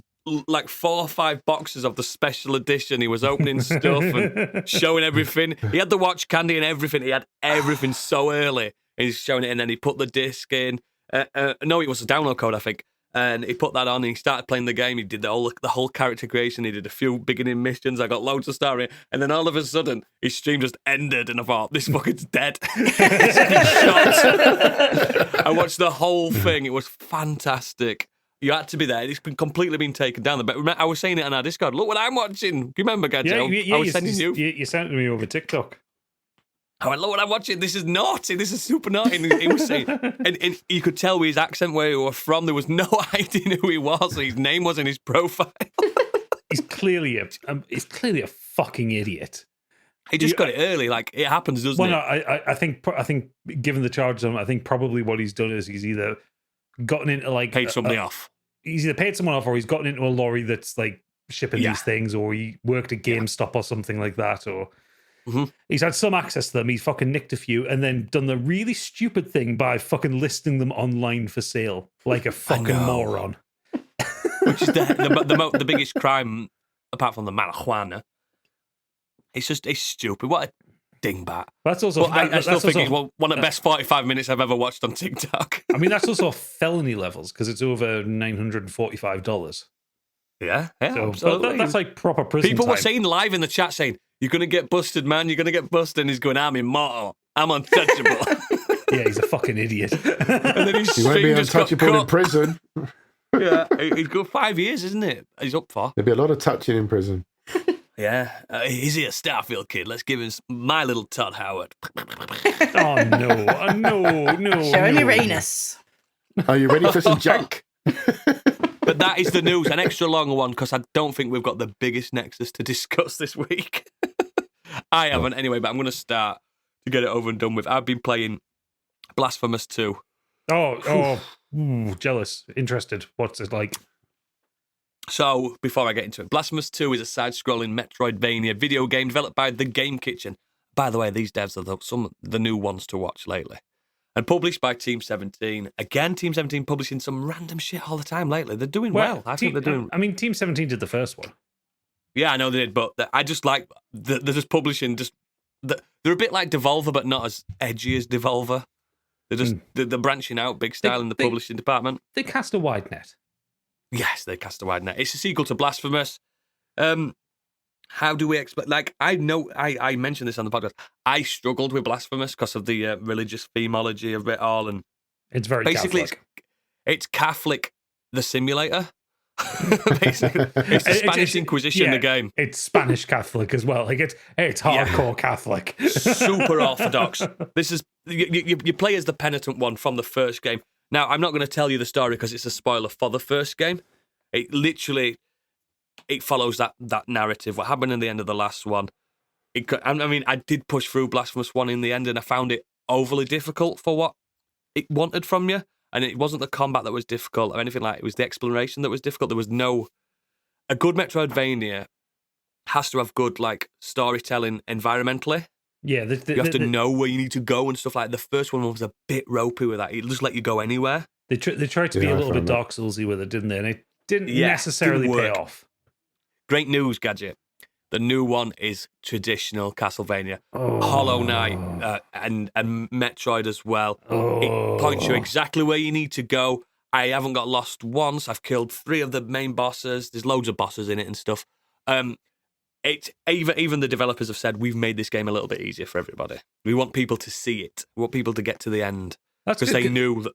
S1: like 4 or 5 boxes of the special edition. He was opening stuff and showing everything. He had the watch candy and everything. He had everything so early. And he's showing it, and then he put the disc in. No, it was a download code, I think. And he put that on and he started playing the game. He did the whole character creation. He did a few beginning missions. I got loads of story. And then all of a sudden, his stream just ended. And I thought, this fucker's dead. I watched the whole thing. It was fantastic. You had to be there. It's completely been taken down. But I was saying it on our Discord. Look what I'm watching. Do you remember, Gadget?
S2: Yeah,
S1: I was sending you.
S2: You sent it to me over TikTok.
S1: I went, look what I'm watching. This is naughty. This is super naughty. And he was saying, and you could tell with his accent where he was from. There was no idea who he was. His name was in his profile.
S2: He's clearly a fucking idiot.
S1: He just got it early. Like, it happens, doesn't it?
S2: No, I think given the charges on him, I think probably what he's done is he's either gotten into like
S1: paid somebody off.
S2: He's either paid someone off, or he's gotten into a lorry that's like shipping these things, or he worked at GameStop or something like that, or he's had some access to them. He's fucking nicked a few, and then done the really stupid thing by fucking listing them online for sale, like a fucking moron.
S1: Which is the biggest crime, apart from the marijuana. It's stupid. What a dingbat.
S2: That's also.
S1: I still think it's one of the best 45 minutes I've ever watched on TikTok.
S2: I mean, that's also felony levels because it's over $945.
S1: Yeah,
S2: so,
S1: absolutely.
S2: That's like proper prison.
S1: People
S2: time.
S1: were saying live in the chat, saying, "You're gonna get busted, man. You're gonna get busted." And he's going, "I'm immortal. I'm untouchable."
S2: Yeah, he's a fucking idiot.
S1: And then
S4: he won't be untouchable in prison.
S1: Yeah, he's got 5 years, isn't it? He's up for.
S4: There'll be a lot of touching in prison.
S1: Yeah, is he a Starfield kid? Let's give him my little Todd Howard.
S2: Oh no!
S3: Showing Uranus.
S4: Are you ready for some jank?
S1: But that is the news, an extra longer one, because I don't think we've got the biggest Nexus to discuss this week. I haven't anyway, but I'm going to start to get it over and done with. I've been playing Blasphemous 2.
S2: Jealous. Interested. What's it like?
S1: So, before I get into it, Blasphemous 2 is a side-scrolling Metroidvania video game developed by The Game Kitchen. By the way, these devs are some of the new ones to watch lately. And published by Team 17. Again, Team 17 publishing some random shit all the time lately. They're doing well. I think they're doing...
S2: I mean, Team 17 did the first one.
S1: Yeah, I know they did, but I just like... They're just publishing... They're a bit like Devolver, but not as edgy as Devolver. They're just... They're branching out big style in the publishing department.
S2: They cast a wide net.
S1: Yes, they cast a wide net. It's a sequel to Blasphemous. How do we expect? Like, I know I mentioned this on the podcast. I struggled with Blasphemous because of the religious themology of it all, and
S2: it's very
S1: basically
S2: Catholic.
S1: It's Catholic, the simulator. Basically, it's the Spanish Inquisition. The game.
S2: It's Spanish Catholic as well. Like it's hardcore Catholic,
S1: super orthodox. This is you play as the penitent one from the first game. Now, I'm not going to tell you the story because it's a spoiler for the first game. It follows that narrative. What happened in the end of the last one. I did push through Blasphemous 1 in the end, and I found it overly difficult for what it wanted from you. And it wasn't the combat that was difficult or anything like that. It was the exploration that was difficult. There was a good Metroidvania has to have good like storytelling environmentally.
S2: Yeah,
S1: you have to know where you need to go and stuff like that. The first one was a bit ropey with that. It just let you go anywhere.
S2: They tried to be a little bit Dark Soulsy with it, didn't they? And it didn't necessarily pay off. Great
S1: news, Gadget. The new one is traditional Castlevania. Hollow Knight and Metroid as well. It points you exactly where you need to go. I haven't got lost once. I've killed 3 of the main bosses. There's loads of bosses in it and stuff. Even the developers have said we've made this game a little bit easier for everybody. We want people to see it. We want people to get to the end because they knew that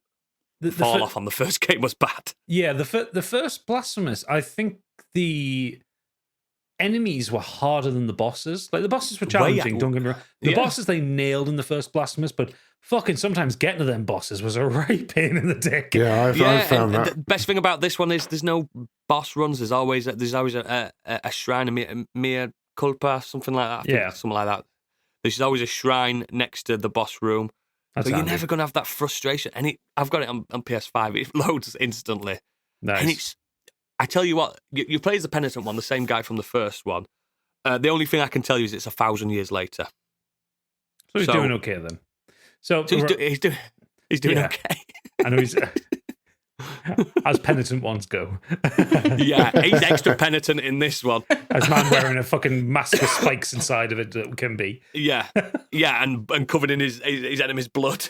S1: the fall off on the first game was bad.
S2: Yeah, the first Blasphemous, I think the enemies were harder than the bosses. Like the bosses were challenging. Don't get me wrong. The bosses they nailed in the first Blasphemous, but fucking sometimes getting to them bosses was a right pain in the dick.
S4: Yeah, I found that.
S1: The best thing about this one is there's no boss runs. There's always a shrine, a mea culpa, something like that. Something like that. There's always a shrine next to the boss room. But you're never going to have that frustration. And I've got it on PS5. It loads instantly.
S2: Nice.
S1: And I tell you what, you play as the penitent one, the same guy from the first one. The only thing I can tell you is it's 1,000 years later.
S2: So he's doing okay then. So
S1: he's doing okay.
S2: I know he's. As penitent ones go.
S1: Yeah, he's extra penitent in this one.
S2: As man wearing a fucking mask with spikes inside of it that can be.
S1: Yeah, and covered in his enemy's blood.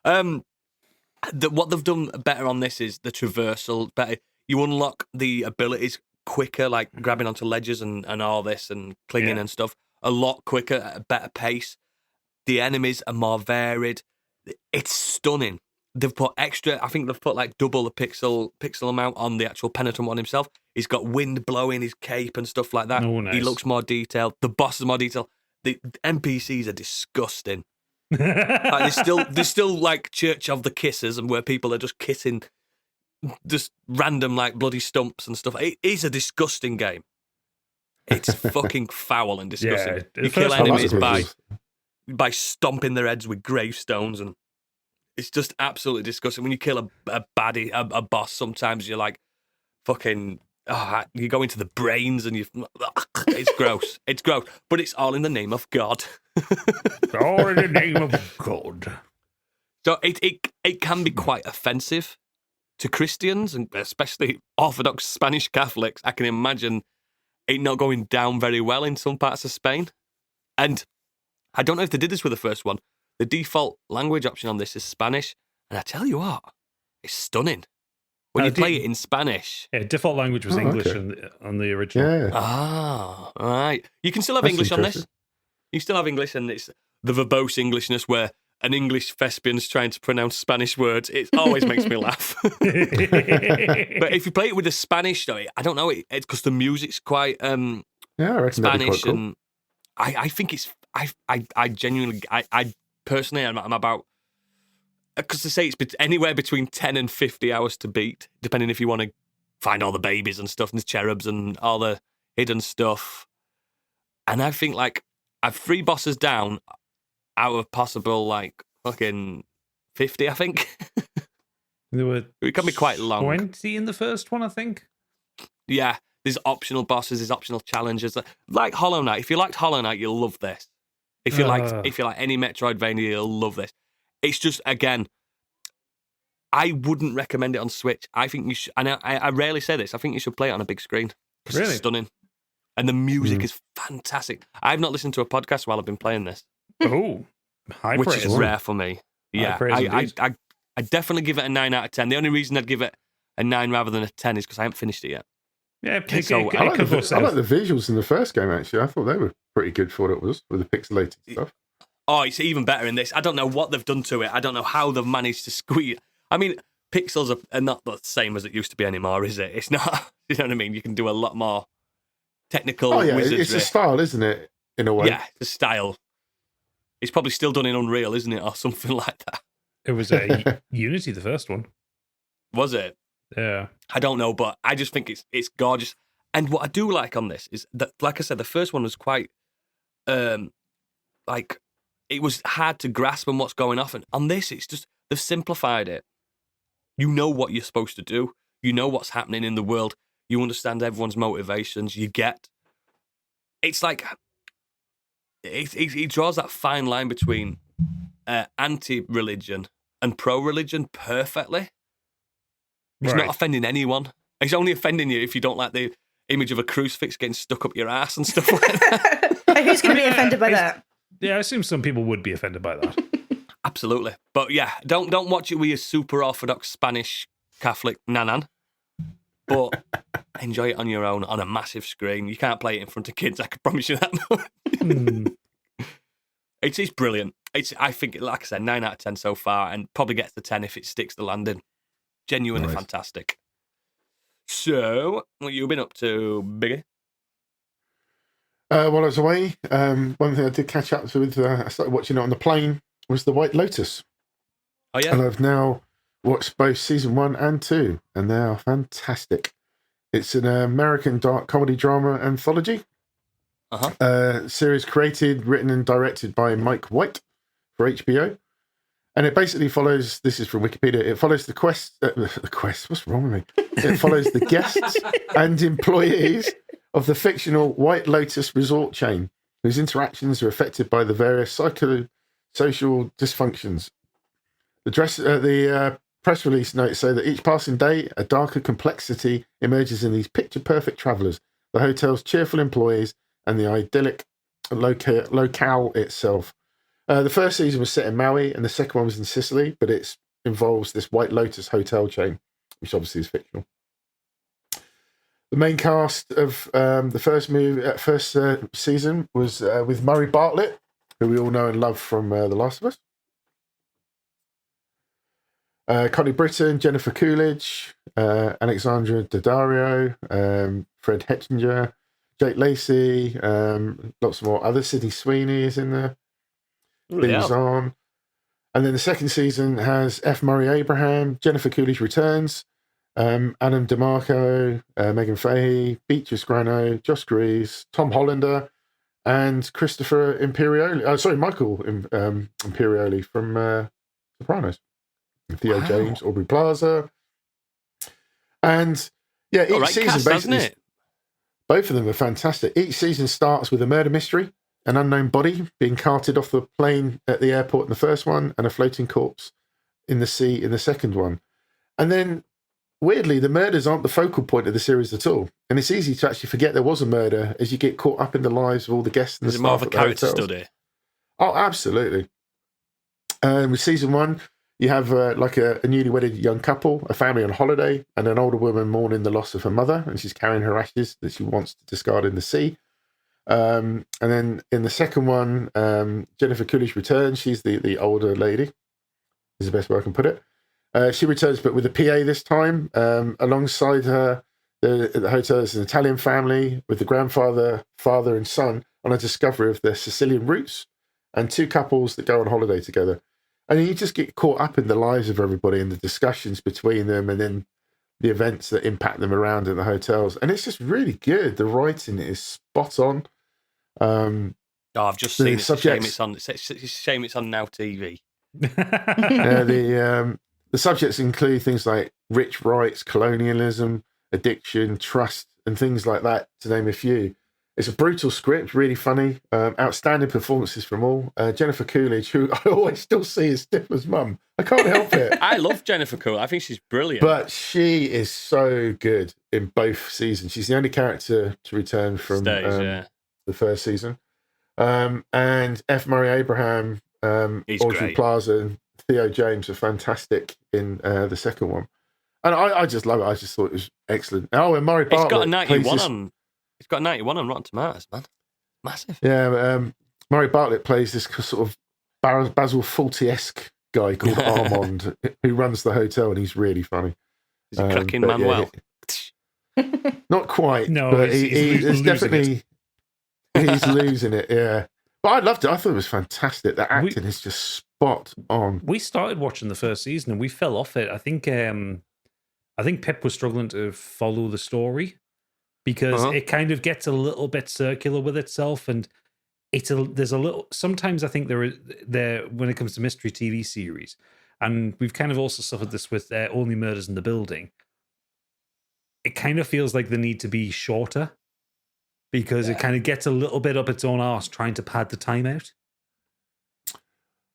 S1: What they've done better on this is the traversal. Better, you unlock the abilities quicker, like grabbing onto ledges and all this and clinging and stuff, a lot quicker at a better pace. The enemies are more varied. It's stunning. They've put extra. I think they've put like double the pixel amount on the actual penitent one himself. He's got wind blowing his cape and stuff like that.
S2: Oh, nice.
S1: He looks more detailed. The boss is more detailed. The NPCs are disgusting. Like, there's still like Church of the Kissers, and where people are just kissing just random like bloody stumps and stuff. It is a disgusting game. It's fucking foul and disgusting.
S2: Yeah,
S1: you kill enemies by stomping their heads with gravestones, and it's just absolutely disgusting. When you kill a baddie, a boss, sometimes you're like fucking. You go into the brains and it's gross. It's gross, but it's all in the name of God.
S2: All in the name of God.
S1: So it can be quite offensive to Christians, and especially Orthodox Spanish Catholics. I can imagine it not going down very well in some parts of Spain. And I don't know if they did this with the first one. The default language option on this is Spanish, and I tell you what, it's stunning. When you play it in Spanish.
S2: Yeah, default language was English on the original.
S4: Yeah.
S1: Ah, all right. You can still have English on this. You still have English, and it's the verbose Englishness where an English thespian's trying to pronounce Spanish words. It always makes me laugh. But if you play it with the Spanish, though, I don't know. It's because the music's quite
S4: I reckon
S1: Spanish,
S4: quite cool.
S1: and I think it's. I genuinely, I personally, I'm about. Because they say it's anywhere between 10 and 50 hours to beat, depending if you want to find all the babies and stuff, and the cherubs and all the hidden stuff. And I think, like, I've 3 bosses down out of possible, like, fucking 50, I think.
S2: There were
S1: it can be quite long.
S2: 20 in the first one, I think.
S1: Yeah, there's optional bosses, there's optional challenges. Like Hollow Knight. If you liked Hollow Knight, you'll love this. If you like any Metroidvania, you'll love this. It's just, again, I wouldn't recommend it on Switch. I think you should, and I rarely say this, I think you should play it on a big screen because it's stunning. And the music is fantastic. I've not listened to a podcast while I've been playing this.
S2: Oh, high
S1: which
S2: praise.
S1: is rare for me. Yeah, I definitely give it a 9 out of 10. The only reason I'd give it a 9 rather than a 10 is because I haven't finished it yet.
S2: Yeah,
S4: I like the visuals in the first game, actually. I thought they were pretty good for what it was, with the pixelated stuff.
S1: Oh, it's even better in this. I don't know what they've done to it. I don't know how they've managed to squeeze. I mean, pixels are not the same as it used to be anymore, is it? It's not. You know what I mean? You can do a lot more technical wizardry.
S4: It's a style, isn't it, in a way?
S1: Yeah, the style. It's probably still done in Unreal, isn't it? Or something like that.
S2: It was a Unity, the first one.
S1: Was it?
S2: Yeah.
S1: I don't know, but I just think it's gorgeous. And what I do like on this is that, like I said, the first one was quite, like, it was hard to grasp on what's going on. And on this, it's just, they've simplified it. You know what you're supposed to do. You know what's happening in the world. You understand everyone's motivations. You get... It's like... It draws that fine line between anti-religion and pro-religion perfectly. It's not offending anyone. It's only offending you if you don't like the image of a crucifix getting stuck up your ass and stuff like that.
S3: Who's going to be offended by that?
S2: Yeah, I assume some people would be offended by that.
S1: Absolutely. But yeah, don't watch it with your super Orthodox Spanish Catholic nanan. But enjoy it on your own on a massive screen. You can't play it in front of kids, I can promise you that. It's brilliant. I think, like I said, 9 out of 10 so far, and probably gets the 10 if it sticks the landing. Genuinely fantastic. So, what you been up to, Biggie?
S4: While I was away, one thing I did catch up with, I started watching it on the plane, was The White Lotus.
S1: Oh, yeah?
S4: And I've now watched both season 1 and 2, and they are fantastic. It's an American dark comedy drama anthology. Series created, written, and directed by Mike White for HBO. And it basically follows, this is from Wikipedia, it follows the quest, what's wrong with me? It follows the guests and employees of the fictional White Lotus resort chain, whose interactions are affected by the various psychosocial dysfunctions. The press release notes say that each passing day, a darker complexity emerges in these picture-perfect travellers, the hotel's cheerful employees, and the idyllic locale itself. The first season was set in Maui, and the second one was in Sicily, but it involves this White Lotus hotel chain, which obviously is fictional. The main cast of the first season was with Murray Bartlett, who we all know and love from The Last of Us. Connie Britton, Jennifer Coolidge, Alexandra Daddario, Fred Hettinger, Jake Lacey, lots more other. Sydney Sweeney is in there. Things on. And then the second season has F. Murray Abraham, Jennifer Coolidge returns, Adam DeMarco, Megan Fahey, Beatrice Grano, Josh Greaves, Tom Hollander, and Christopher Imperioli. Michael Imperioli from Sopranos. Theo James, Aubrey Plaza. And yeah, each season
S1: cast,
S4: basically, both of them are fantastic. Each season starts with a murder mystery, an unknown body being carted off the plane at the airport in the first one, and a floating corpse in the sea in the second one. And then, weirdly, the murders aren't the focal point of the series at all. And it's easy to actually forget there was a murder as you get caught up in the lives of all the guests and the staff.
S1: Is it more of a character
S4: hotels.
S1: study?
S4: Oh, absolutely. With season one, you have like a newly wedded young couple, a family on holiday, and an older woman mourning the loss of her mother, and she's carrying her ashes that she wants to discard in the sea. And then in the second one, Jennifer Coolidge returns. She's the older lady, is the best way I can put it. She returns, but with a PA this time. Alongside her, the hotel is an Italian family with the grandfather, father, and son on a discovery of their Sicilian roots, and two couples that go on holiday together. And you just get caught up in the lives of everybody and the discussions between them, and then the events that impact them around in the hotels. And it's just really good. The writing is spot on.
S1: I've just seen it. It's a shame it's on Now TV.
S4: The subjects include things like rich rights, colonialism, addiction, trust, and things like that, to name a few. It's a brutal script, really funny, outstanding performances from all. Jennifer Coolidge, who I always still see as Stifler's mum. I can't help it.
S1: I love Jennifer Coolidge. I think she's brilliant.
S4: But she is so good in both seasons. She's the only character to return from the first season. And F. Murray Abraham, Audrey Plaza, and Theo James are fantastic in the second one. And I just love it. I just thought it was excellent. Oh, and Murray Bartlett.
S1: It's got a 91 on. It's got 91 on Rotten Tomatoes, man. Massive.
S4: Yeah, Murray Bartlett plays this sort of Basil Fawlty-esque guy called Armand, who runs the hotel, and he's really funny.
S1: He's a cracking Manuel.
S4: Not quite.
S2: No,
S4: but
S2: he's
S4: definitely he's losing it. Yeah, but I loved it. I thought it was fantastic. The acting is just spot on.
S2: We started watching the first season and we fell off it. I think Pip was struggling to follow the story, because it kind of gets a little bit circular with itself, and there's a little. Sometimes I think there when it comes to mystery TV series, and we've kind of also suffered this with Only Murders in the Building. It kind of feels like they need to be shorter, because it kind of gets a little bit up its own arse trying to pad the time out.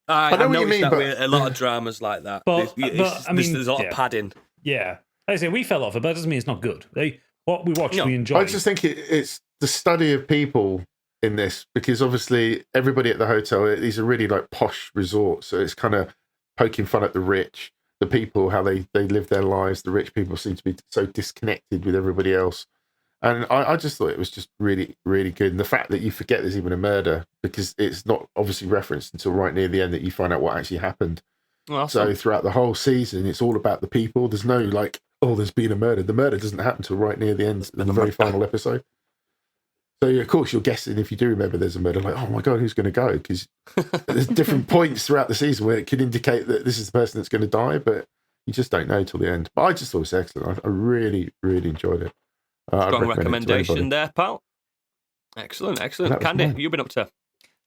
S1: I know what you mean, that with a lot of dramas like that.
S2: But
S1: there's a lot of padding.
S2: Yeah, like I say, we fell off it, but that doesn't mean it's not good. What we watched, we enjoyed.
S4: I just think it's the study of people in this, because obviously everybody at the hotel, these are really like posh resorts, so it's kind of poking fun at the rich, the people, how they live their lives. The rich people seem to be so disconnected with everybody else. And I just thought it was just really, really good. And the fact that you forget there's even a murder, because it's not obviously referenced until right near the end that you find out what actually happened. So throughout the whole season, it's all about the people. There's no like, oh, there's been a murder. The murder doesn't happen till right near the end, the very final episode. So, of course, you're guessing, if you do remember there's a murder, like, oh my God, who's going to go? Because there's different points throughout the season where it could indicate that this is the person that's going to die, but you just don't know till the end. But I just thought it was excellent. I really, really enjoyed it.
S1: Strong recommendation there, pal. Excellent. Candy, what have you been up to?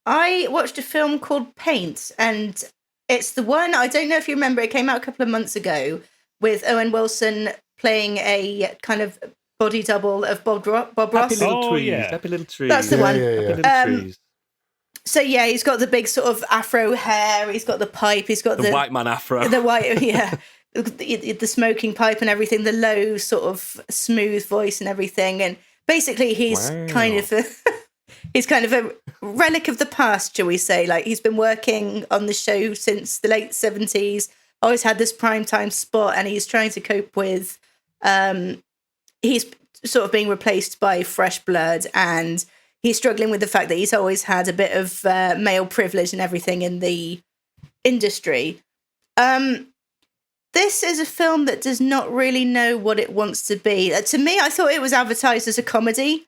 S3: I watched a film called Paint, and it's the one, I don't know if you remember, it came out a couple of months ago with Owen Wilson playing a kind of body double of Bob Ross.
S1: Happy Little Trees.
S3: That's the one.
S1: Happy Little Trees.
S3: So yeah, he's got the big sort of afro hair. He's got the pipe. He's got the
S1: white man afro.
S3: The white, yeah. the smoking pipe and everything, the low sort of smooth voice and everything. And basically he's kind of a relic of the past, shall we say. Like, he's been working on the show since the late 70s, always had this primetime spot, and he's trying to cope with he's sort of being replaced by fresh blood, and he's struggling with the fact that he's always had a bit of male privilege and everything in the industry. This is a film that does not really know what it wants to be. To me, I thought it was advertised as a comedy.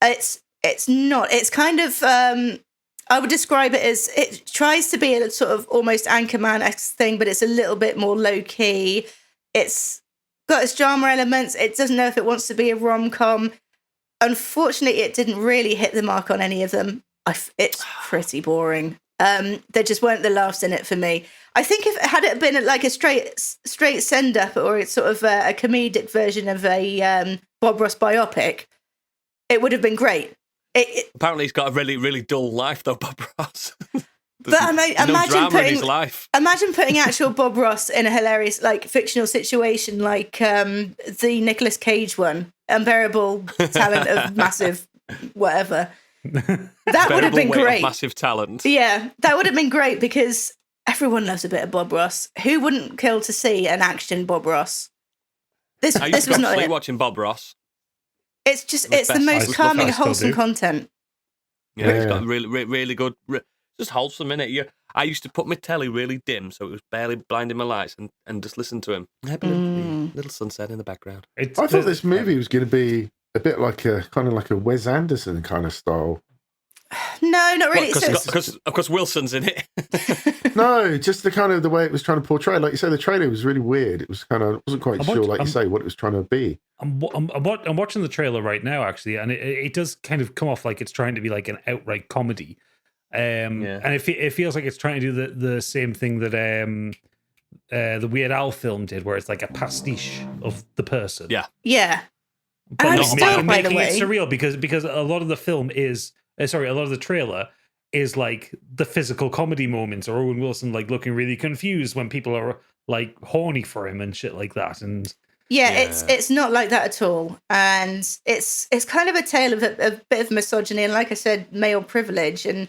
S3: It's not. It's kind of, I would describe it as, it tries to be a sort of almost Anchorman-esque thing, but it's a little bit more low-key. It's got its drama elements. It doesn't know if it wants to be a rom-com. Unfortunately, it didn't really hit the mark on any of them. It's pretty boring. There just weren't the laughs in it for me. I think if had it been like a straight send-up, or it's sort of a comedic version of a Bob Ross biopic, it would have been great.
S1: Apparently, he's got a really, really dull life, though, Bob Ross.
S3: But imagine putting actual Bob Ross in a hilarious, like, fictional situation, like the Nicolas Cage one, Unbearable Talent of Massive whatever. That would have been great.
S1: Massive talent.
S3: Yeah, that would have been great, because everyone loves a bit of Bob Ross. Who wouldn't kill to see an action Bob Ross? This was not it.
S1: Watching Bob Ross.
S3: It's the most calming, wholesome content.
S1: Yeah, he's got really, really good, just wholesome, innit? I used to put my telly really dim, so it was barely blinding my lights, and just listen to him. Little sunset in the background.
S4: I thought this movie was going to be a bit like a kind of like a Wes Anderson kind of style.
S3: No, not really.
S1: Because of course Wilson's in it.
S4: No, just the way it was trying to portray. Like you say, the trailer was really weird. It was kind of, I wasn't quite sure, like you say, what it was trying to be.
S2: I'm watching the trailer right now, actually, and it does kind of come off like it's trying to be like an outright comedy. And it feels like it's trying to do the same thing that the Weird Al film did, where it's like a pastiche of the person.
S3: Yeah.
S2: But
S3: and
S2: not making it surreal, because a lot of the film is, a lot of the trailer is like the physical comedy moments, or Owen Wilson like looking really confused when people are like horny for him and shit like that. And
S3: it's not like that at all, and it's kind of a tale of a bit of misogyny and, like I said, male privilege, and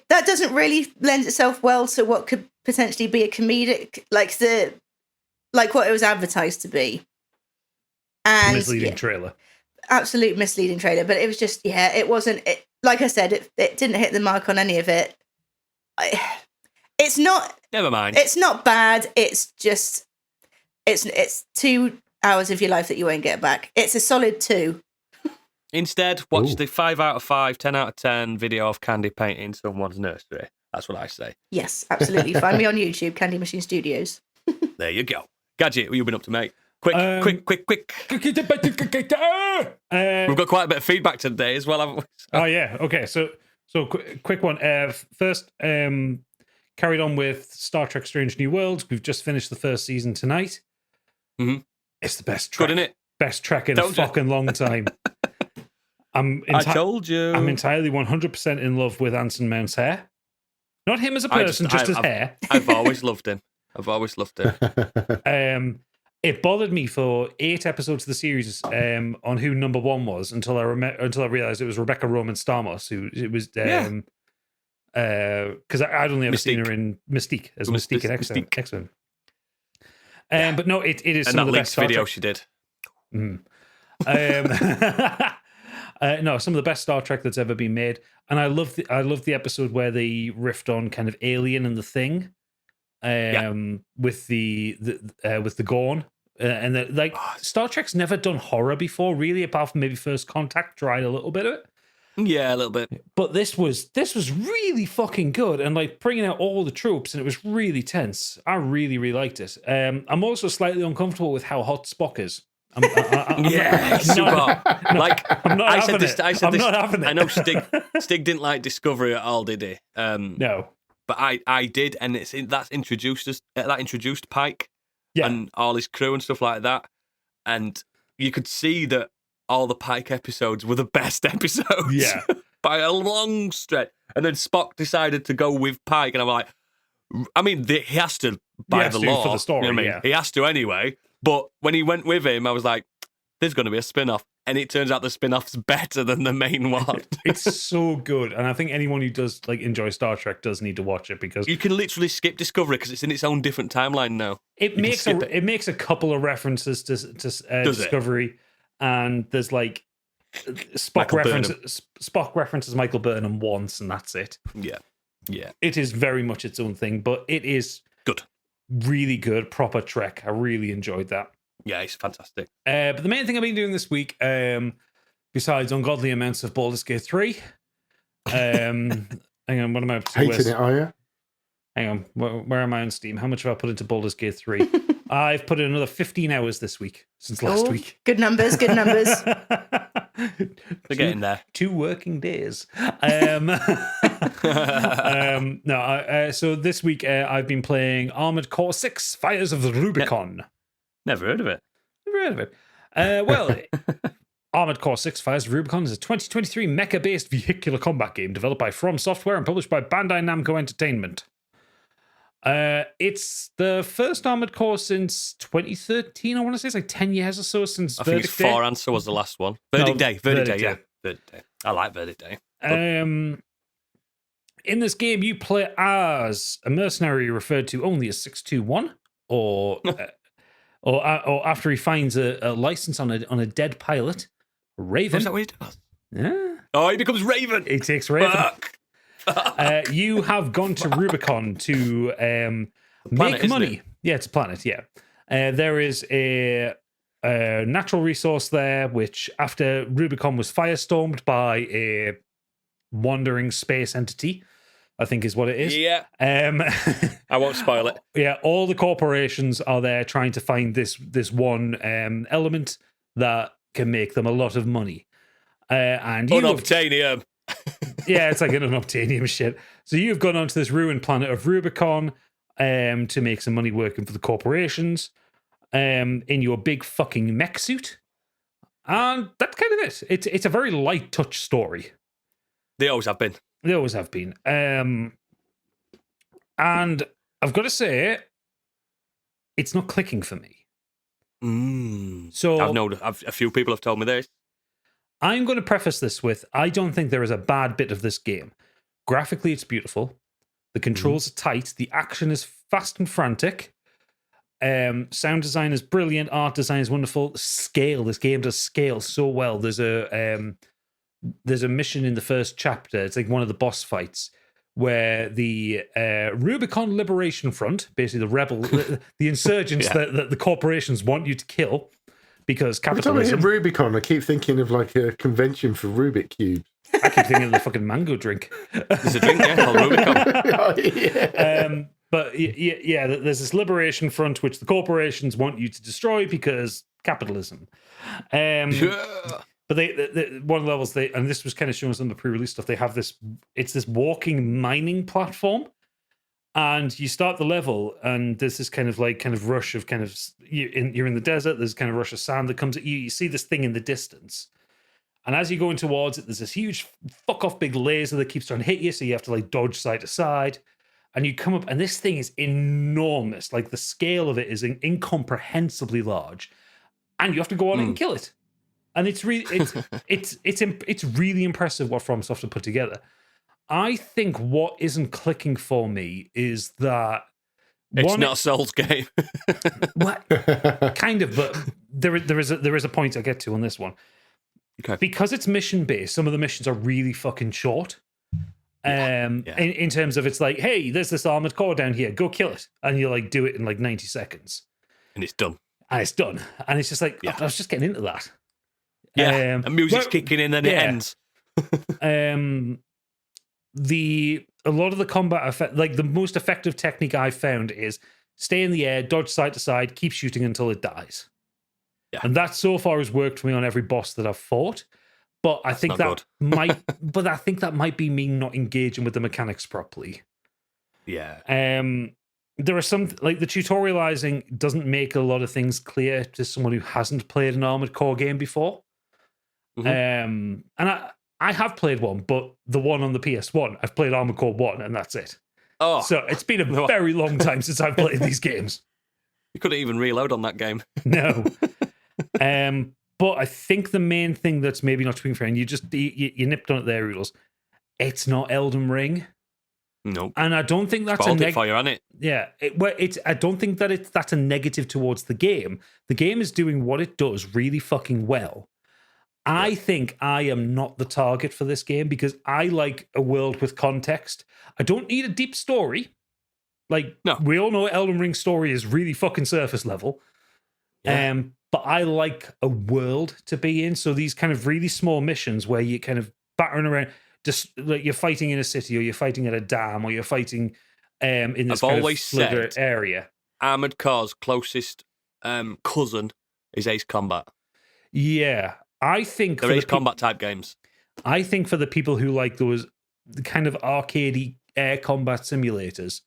S3: that doesn't really lend itself well to what could potentially be a comedic, like what it was advertised to be. And
S2: misleading trailer.
S3: Absolute misleading trailer, but it was just, it wasn't, like I said, it didn't hit the mark on any of it. It's not,
S1: never mind.
S3: It's not bad. It's just, it's 2 hours of your life that you won't get back. It's a solid 2.
S1: Instead, watch the 5 out of 5, 10 out of 10 video of Candy painting someone's nursery. That's what I say.
S3: Yes, absolutely. Find me on YouTube, Candy Machine Studios.
S1: There you go. Gadget, what have you been up to, mate? Quick. We've got quite a bit of feedback today as well, haven't we?
S2: Oh, yeah. Okay, so quick one. First, carried on with Star Trek Strange New Worlds. We've just finished the first season tonight.
S1: Mm-hmm.
S2: It's the best Trek.
S1: Good, isn't it?
S2: Best Trek in a fucking long time.
S1: I told you.
S2: I'm entirely 100% in love with Anson Mount's hair. Not him as a person, just his hair.
S1: I've always loved him.
S2: It bothered me for 8 episodes of the series on who number 1 was until I realized it was Rebecca Roman Stamos, who it was because I'd only ever seen her in Mystique as Mystique in X-Men. But no, it is some of the best
S1: video she did.
S2: No, some of the best Star Trek that's ever been made, and I love the episode where they riffed on kind of Alien and The Thing, with the Gorn. And Star Trek's never done horror before, really, apart from maybe First Contact tried a little bit of it.
S1: Yeah, a little bit.
S2: But this was really fucking good, and like bringing out all the tropes, and it was really tense. I really, really liked it. I'm also slightly uncomfortable with how hot Spock is.
S1: Super.
S2: I'm not having it.
S1: I know Stig didn't like Discovery at all, did he?
S2: No.
S1: But I did, and that introduced Pike.
S2: Yeah.
S1: And all his crew and stuff like that. And you could see that all the Pike episodes were the best episodes.
S2: Yeah.
S1: By a long stretch. And then Spock decided to go with Pike. And I'm like, I mean, he has to by the law
S2: for the story.
S1: You know what I mean? He has to anyway. But when he went with him, I was like, "There's going to be a spin-off," and it turns out the spin-off's better than the main one.
S2: It's so good, and I think anyone who does enjoy Star Trek does need to watch it because
S1: you can literally skip Discovery because it's in its own different timeline now.
S2: It makes a couple of references to Discovery, and there's Spock references Michael Burnham once, and that's it.
S1: Yeah.
S2: It is very much its own thing, but it is
S1: good,
S2: really good, proper Trek. I really enjoyed that.
S1: Yeah, it's fantastic.
S2: But the main thing I've been doing this week, besides ungodly amounts of Baldur's Gate 3, hang on, what am I up to?
S4: Hating it, are you?
S2: Hang on, where am I on Steam? How much have I put into Baldur's Gate 3? I've put in another 15 hours this week since last week.
S3: Good numbers, good numbers.
S1: They're getting there.
S2: 2 working days. So this week I've been playing Armored Core 6: Fires of the Rubicon.
S1: Never heard of it.
S2: Well, Armored Core 6: Fires of the Rubicon is a 2023 mecha-based vehicular combat game developed by From Software and published by Bandai Namco Entertainment. It's the first Armored Core since 2013. I want to say it's 10 years or so since
S1: Verdict
S2: Day.
S1: Think Answer was the last one. Verdict Day. Yeah. Verdict Day. I like Verdict Day.
S2: In this game, you play as a mercenary referred to only as 621, or after he finds a license on a dead pilot, Raven.
S1: Is that what he does?
S2: Yeah.
S1: Oh, he becomes Raven.
S2: He takes Raven.
S1: Fuck.
S2: You have gone to Rubicon to
S1: planet,
S2: make money. Yeah, it's a planet. Yeah, there is a natural resource there, which after Rubicon was firestormed by a wandering space entity, I think is what it is.
S1: Yeah. I won't spoil it.
S2: Yeah, all the corporations are there trying to find this one element that can make them a lot of money. And
S1: Unobtainium.
S2: Yeah, it's like an unobtainium shit. So you've gone onto this ruined planet of Rubicon to make some money working for the corporations in your big fucking mech suit. And that's kind of it. It's a very light touch story.
S1: They always have been.
S2: And I've got to say, it's not clicking for me. So
S1: a few people have told me this.
S2: I'm going to preface this with, I don't think there is a bad bit of this game. Graphically, it's beautiful. The controls are tight. The action is fast and frantic. Sound design is brilliant. Art design is wonderful. Scale. This game does scale so well. There's a mission in the first chapter. It's like one of the boss fights where the Rubicon Liberation Front, basically the insurgents that the corporations want you to kill, because capitalism.
S4: Every time I hear Rubicon, I keep thinking of like a convention for Rubik cubes.
S2: I keep thinking of the fucking mango drink.
S1: There's a drink called Rubicon.
S4: Oh, yeah.
S2: But yeah, there's this liberation front which the corporations want you to destroy because capitalism. But they one of the levels and this was kind of shown us on the pre-release stuff. They have this walking mining platform. And you start the level, and there's this kind of rush of you're in the desert. There's kind of rush of sand that comes at you. You see this thing in the distance, and as you're going towards it, there's this huge fuck off big laser that keeps trying to hit you. So you have to dodge side to side, and you come up, and this thing is enormous. Like the scale of it is incomprehensibly large, and you have to go on and kill it. And it's really it's really impressive what From Software put together. I think what isn't clicking for me is that
S1: it's not a Souls game.
S2: What? Kind of, but there is a point I get to on this one.
S1: Okay.
S2: Because it's mission based, some of the missions are really fucking short. In terms of it's like, hey, there's this armored core down here, go kill it, and you do it in 90 seconds,
S1: and it's done.
S2: And it's just like, I was just getting into that.
S1: Yeah, and music's kicking in, and it ends.
S2: A lot of the combat effect, the most effective technique I've found is stay in the air, dodge side to side, keep shooting until it dies. Yeah. And that so far has worked for me on every boss that I've fought. But I think that might be me not engaging with the mechanics properly.
S1: Yeah.
S2: There are some the tutorializing doesn't make a lot of things clear to someone who hasn't played an Armored Core game before. And I have played one, but the one on the PS1, I've played Armored Core 1, and that's it.
S1: Oh,
S2: So it's been a very long time since I've played these games.
S1: you couldn't even reload on that game.
S2: No. But I think the main thing that's maybe not being fair, and you nipped on it there, Oodles, it's not Elden Ring.
S1: Nope.
S2: And I don't think that's
S1: Spoiled it for you, hasn't it?
S2: Yeah, I don't think that that's a negative towards the game. The game is doing what it does really fucking well. I think I am not the target for this game because I like a world with context. I don't need a deep story. Like,
S1: No.
S2: we all know Elden Ring's story is really fucking surface level.
S1: Yeah.
S2: But I like a world to be in. So these kind of really small missions where you kind of battering around, just like you're fighting in a city or you're fighting at a dam or you're fighting in this kind of flutter area.
S1: Armored Core's closest cousin is Ace Combat.
S2: Yeah. I think
S1: they're Ace Combat type games.
S2: I think for the people who like those kind of arcadey air combat simulators,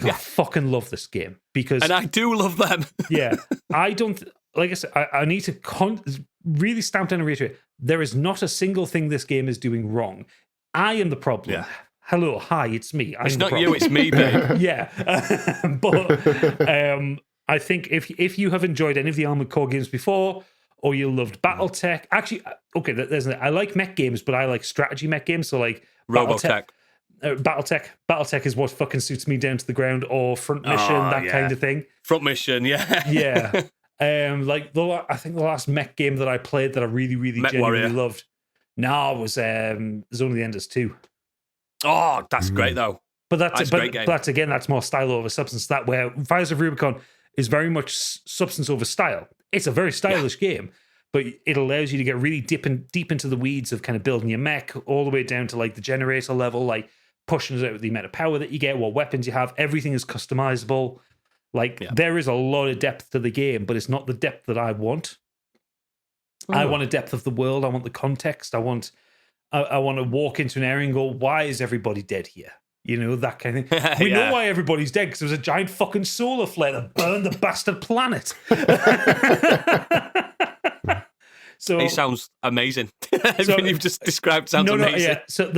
S2: I fucking love this game because,
S1: and I do love them.
S2: Yeah, I don't like I said. I need to really stamp down and reiterate: there is not a single thing this game is doing wrong. I am the problem.
S1: Yeah.
S2: Hello, hi, it's me.
S1: It's not you, it's me, babe.
S2: Yeah, but I think if you have enjoyed any of the Armored Core games before, or you loved BattleTech, actually, okay, I like mech games, but I like strategy mech games. So like
S1: Robotech.
S2: BattleTech is what fucking suits me down to the ground, or Front Mission, kind of thing.
S1: Front Mission, yeah.
S2: Yeah. I think the last mech game that I played that I really, really genuinely loved was Zone of the Enders 2.
S1: Oh, that's great though.
S2: But that's again, that's more style over substance. That where Fires of Rubicon is very much substance over style. It's a very stylish game, but it allows you to get really deep into the weeds of kind of building your mech all the way down to like the generator level, like pushing it out with the amount of power that you get, what weapons you have. Everything is customizable. There is a lot of depth to the game, but it's not the depth that I want. I want a depth of the world. I want the context. I want to walk into an area and go, why is everybody dead here? You know, that kind of thing. We know why everybody's dead, because there was a giant fucking solar flare that burned the bastard planet. So
S1: it sounds amazing. Everything you've just described sounds amazing.
S2: Yeah. So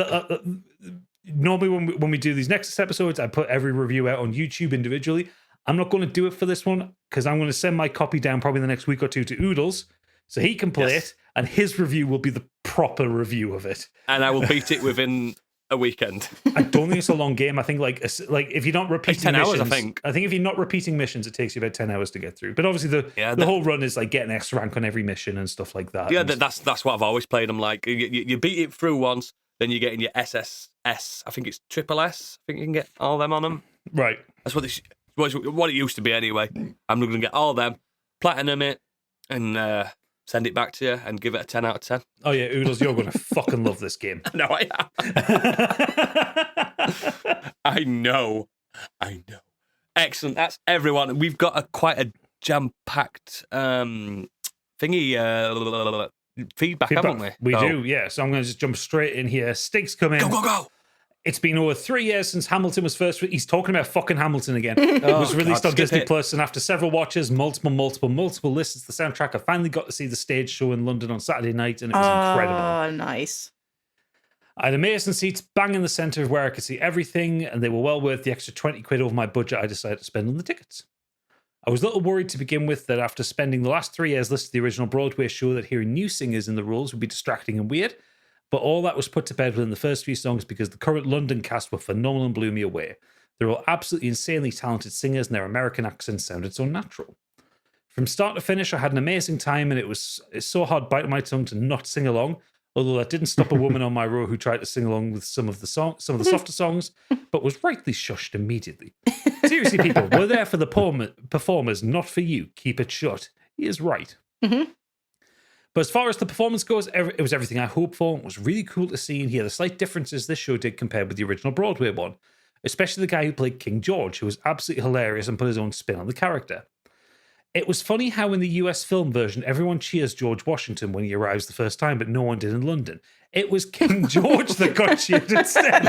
S2: normally when we do these Nexus episodes, I put every review out on YouTube individually. I'm not going to do it for this one because I'm going to send my copy down probably the next week or two to Oodles so he can play it, and his review will be the proper review of it. And
S1: I will beat it within a weekend.
S2: I don't think it's a long game. I think like if you're not repeating
S1: 10
S2: missions,
S1: hours, I think
S2: if you're not repeating missions, it takes you about 10 hours to get through. But obviously the whole run is like getting S rank on every mission and stuff like that.
S1: Yeah, that's what I've always played. I'm like, you beat it through once, then you get in your SSS. I think it's triple S. I think you can get all them on them.
S2: Right.
S1: That's what it used to be anyway. I'm going to get all them, platinum it, and send it back to you and give it a 10 out of 10.
S2: Oh yeah, Oodles, you're going to fucking love this game.
S1: No, I am. I know. Excellent. That's everyone. We've got quite a jam-packed feedback, haven't we?
S2: We do, yeah. So I'm going to just jump straight in here. Stig's come in.
S1: Go.
S2: It's been over 3 years since Hamilton was first. He's talking about fucking Hamilton again. It was released on Disney Plus, and after several watches, multiple listens, the soundtrack, I finally got to see the stage show in London on Saturday night, and it was incredible.
S3: Oh, nice.
S2: I had amazing seats, bang in the centre of where I could see everything, and they were well worth the extra 20 quid over my budget I decided to spend on the tickets. I was a little worried to begin with that after spending the last 3 years listening to the original Broadway show, that hearing new singers in the roles would be distracting and weird. But all that was put to bed within the first few songs because the current London cast were phenomenal and blew me away. They're all absolutely insanely talented singers, and their American accents sounded so natural. From start to finish, I had an amazing time, and it's so hard biting my tongue to not sing along, although that didn't stop a woman on my row who tried to sing along with some of the softer songs, but was rightly shushed immediately. Seriously, people, we're there for the performers, not for you. Keep it shut. He is right.
S3: Mm-hmm.
S2: But as far as the performance goes, it was everything I hoped for. It was really cool to see and hear the slight differences this show did compared with the original Broadway one, especially the guy who played King George, who was absolutely hilarious and put his own spin on the character. It was funny how in the US film version, everyone cheers George Washington when he arrives the first time, but no one did in London. It was King George that got cheered instead.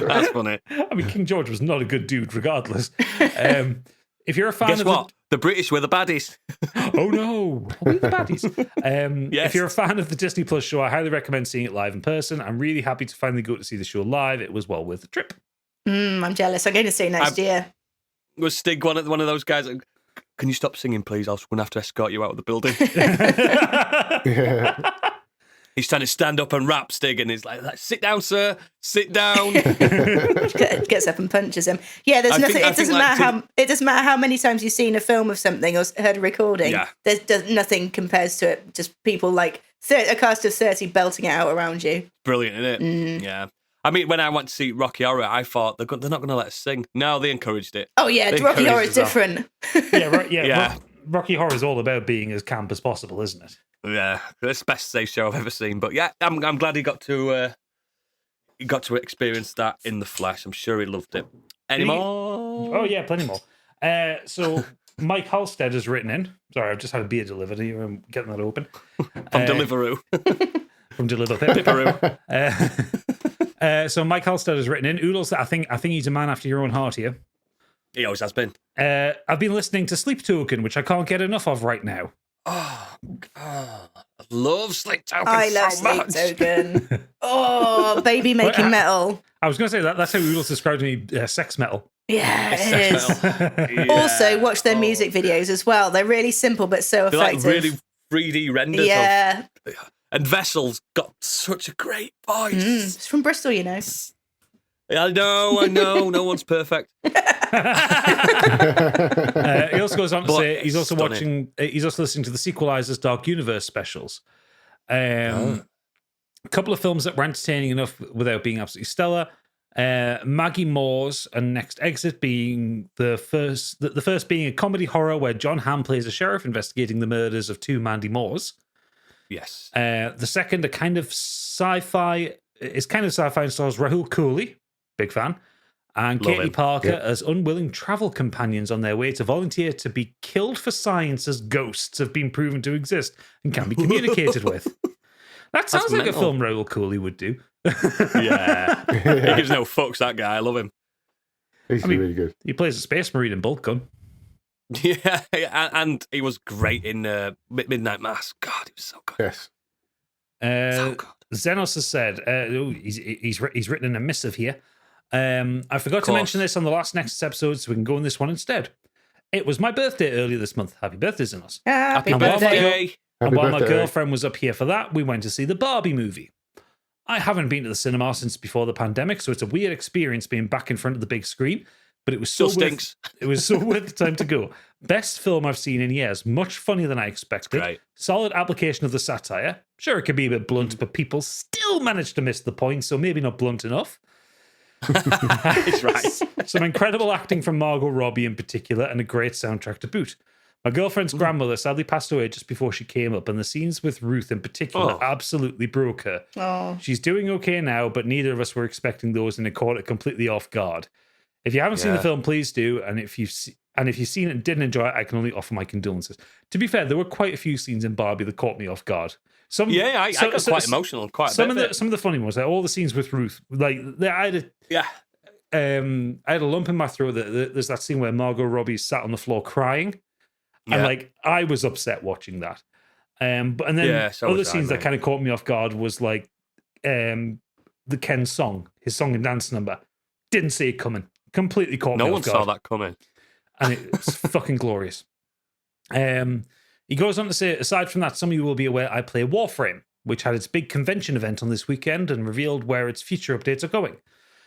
S1: That's funny.
S2: I mean, King George was not a good dude regardless. If you're a fan
S1: Guess
S2: of
S1: what? The British were the baddies.
S2: Oh no, are we the baddies?
S1: Yes.
S2: If you're a fan of the Disney Plus show, I highly recommend seeing it live in person. I'm really happy to finally go to see the show live. It was well worth the trip.
S3: I'm jealous. I'm going to see next year.
S1: Was Stig one of those guys? Can you stop singing, please? I was going to have to escort you out of the building.
S4: Yeah.
S1: He's trying to stand up and rap, Stig, and he's like, sit down, sir, sit down.
S3: Gets up and punches him. Yeah, there's nothing. It doesn't matter how many times you've seen a film of something or heard a recording.
S1: Yeah.
S3: There's nothing compares to it. Just people like a cast of 30 belting it out around you.
S1: Brilliant, isn't it? Yeah. I mean, when I went to see Rocky Horror, I thought they're not going to let us sing. No, they encouraged it.
S3: Oh yeah, Rocky Horror is different.
S2: Yeah. Rocky Horror is all about being as camp as possible, isn't it?
S1: Yeah, it's the best safe show I've ever seen. But yeah, I'm glad he got to experience that in the flesh. I'm sure he loved it. Any more?
S2: Oh yeah, plenty more. So Mike Halstead has written in. Sorry, I've just had a beer delivered. I'm getting that open
S1: From Deliveroo.
S2: From Deliveroo. So Mike Halstead has written in. Oodles, I think he's a man after your own heart here.
S1: He always has been.
S2: I've been listening to Sleep Token, which I can't get enough of right now.
S1: Oh, God. I love Sleep Token.
S3: I love Sleep Token. Oh, baby making metal.
S2: I was going to say that's how Oodles described me, sex metal.
S3: Yeah, it is. Yeah. Also, watch their music videos as well. They're really simple but so effective.
S1: Like really 3D renders.
S3: Yeah.
S1: And Vessel's got such a great voice.
S3: It's from Bristol, you know.
S1: I know. No one's perfect.
S2: He also goes on to say he's also listening to the Sequelizers Dark Universe specials. A couple of films that were entertaining enough without being absolutely stellar. Maggie Moore's and Next Exit being the first being a comedy horror where John Hamm plays a sheriff investigating the murders of two Mandy Moores.
S1: Yes.
S2: The second, kind of sci-fi and stars Rahul Kohli, big fan, and
S1: Love
S2: Katie
S1: him.
S2: Parker as unwilling travel companions on their way to volunteer to be killed for science as ghosts have been proven to exist and can be communicated with. That sounds like a film Rahul Kohli would do.
S1: Yeah. He gives no fucks, that guy. I love him.
S4: He's really good.
S2: He plays a space marine in Bulk Gun.
S1: Yeah, and he was great in Midnight Mass. God, he was so good.
S4: Yes.
S1: So good.
S2: Xenos has said, he's written in a missive here. I forgot to mention this on the last Nexus episode, so we can go on this one instead. It was my birthday earlier this month. Happy birthday, Xenos.
S3: Happy birthday.
S2: And while my girlfriend was up here for that, we went to see the Barbie movie. I haven't been to the cinema since before the pandemic, so it's a weird experience being back in front of the big screen. But it was so worth the time to go. Best film I've seen in years. Much funnier than I expected.
S1: Great.
S2: Solid application of the satire. Sure, it could be a bit blunt, but people still managed to miss the point, so maybe not blunt enough.
S1: It's right.
S2: Some incredible acting from Margot Robbie in particular, and a great soundtrack to boot. My girlfriend's grandmother sadly passed away just before she came up, and the scenes with Ruth in particular absolutely broke her.
S3: Oh.
S2: She's doing okay now, but neither of us were expecting those, and it caught it completely off guard. If you haven't seen the film, please do. And if you've seen it and didn't enjoy it, I can only offer my condolences. To be fair, there were quite a few scenes in Barbie that caught me off guard.
S1: I got quite emotional. Some of
S2: the funny ones, like all the scenes with Ruth, I had a lump in my throat. There's that scene where Margot Robbie sat on the floor crying, and I was upset watching that. Other scenes that kind of caught me off guard was like the Ken song, his song and dance number. Didn't see it coming. Completely caught me off guard.
S1: No one saw that coming.
S2: And it's fucking glorious. He goes on to say, aside from that, some of you will be aware I play Warframe, which had its big convention event on this weekend and revealed where its future updates are going.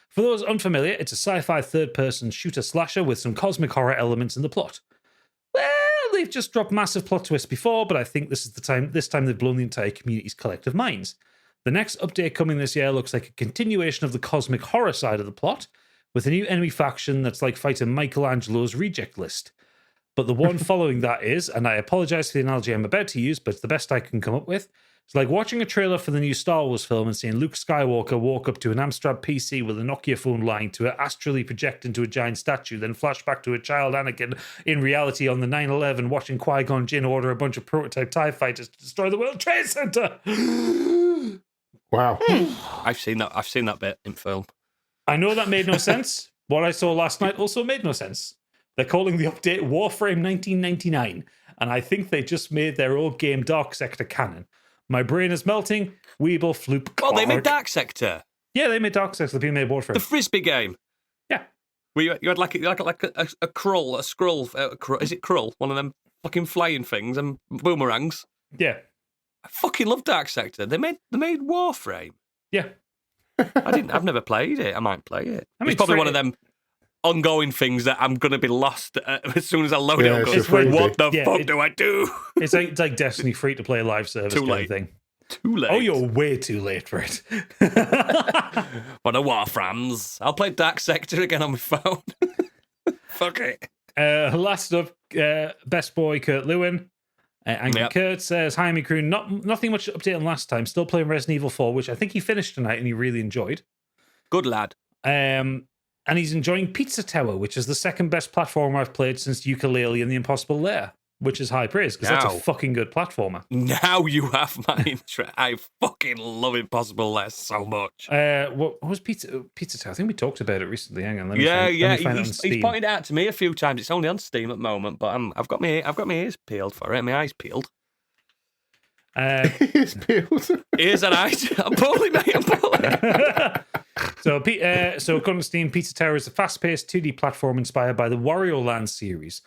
S2: For those unfamiliar, it's a sci-fi third-person shooter slasher with some cosmic horror elements in the plot. Well, they've just dropped massive plot twists before, but I think this time they've blown the entire community's collective minds. The next update coming this year looks like a continuation of the cosmic horror side of the plot, with a new enemy faction that's like fighting Michelangelo's reject list. But the one following that is, and I apologize for the analogy I'm about to use, but it's the best I can come up with. It's like watching a trailer for the new Star Wars film and seeing Luke Skywalker walk up to an Amstrad PC with a Nokia phone line to astrally project into a giant statue, then flash back to a child Anakin in reality on the 9/11 watching Qui-Gon Jinn order a bunch of prototype TIE fighters to destroy the World Trade Center.
S4: Wow.
S1: I've seen that bit in film.
S2: I know that made no sense. What I saw last night also made no sense. They're calling the update Warframe 1999, and I think they just made their old game Dark Sector canon. My brain is melting. Weeble floop.
S1: Oh, they made Dark Sector.
S2: Yeah, they made Dark Sector. They made Warframe.
S1: The frisbee game.
S2: Yeah.
S1: Where you had like a Krull, a scroll. Is it Krull? One of them fucking flying things and boomerangs.
S2: Yeah.
S1: I fucking love Dark Sector. They made Warframe.
S2: Yeah.
S1: I've never played it. I might play it. It's probably one of them ongoing things that I'm going to be lost as soon as I load it. What the fuck do I do?
S2: It's like Destiny free to play live service
S1: Too late.
S2: Thing.
S1: Too late.
S2: Oh, you're way too late for it.
S1: But a Warframes. I'll play Dark Sector again on my phone. Fuck it.
S2: Last up, Best Boy Kurt Lewin. Angry Kurt says, "Hi, me crew. Nothing much to update on last time. Still playing Resident Evil 4, which I think he finished tonight and he really enjoyed.
S1: Good lad.
S2: And he's enjoying Pizza Tower, which is the second best platformer I've played since Yooka-Laylee and the Impossible Lair, which is high praise because that's a fucking good platformer.
S1: Now you have my interest. I fucking love Impossible Lair so much.
S2: What was Pizza Tower? I think we talked about it recently. Hang on, let me find it on Steam.
S1: He's pointed it out to me a few times. It's only on Steam at the moment, but I've got my ears peeled for it. My eyes peeled.
S4: Ears peeled.
S1: Ears and eyes. I'm poorly, mate. I'm poorly.
S2: So according to Steam, Pizza Tower is a fast-paced 2D platform inspired by the Wario Land series,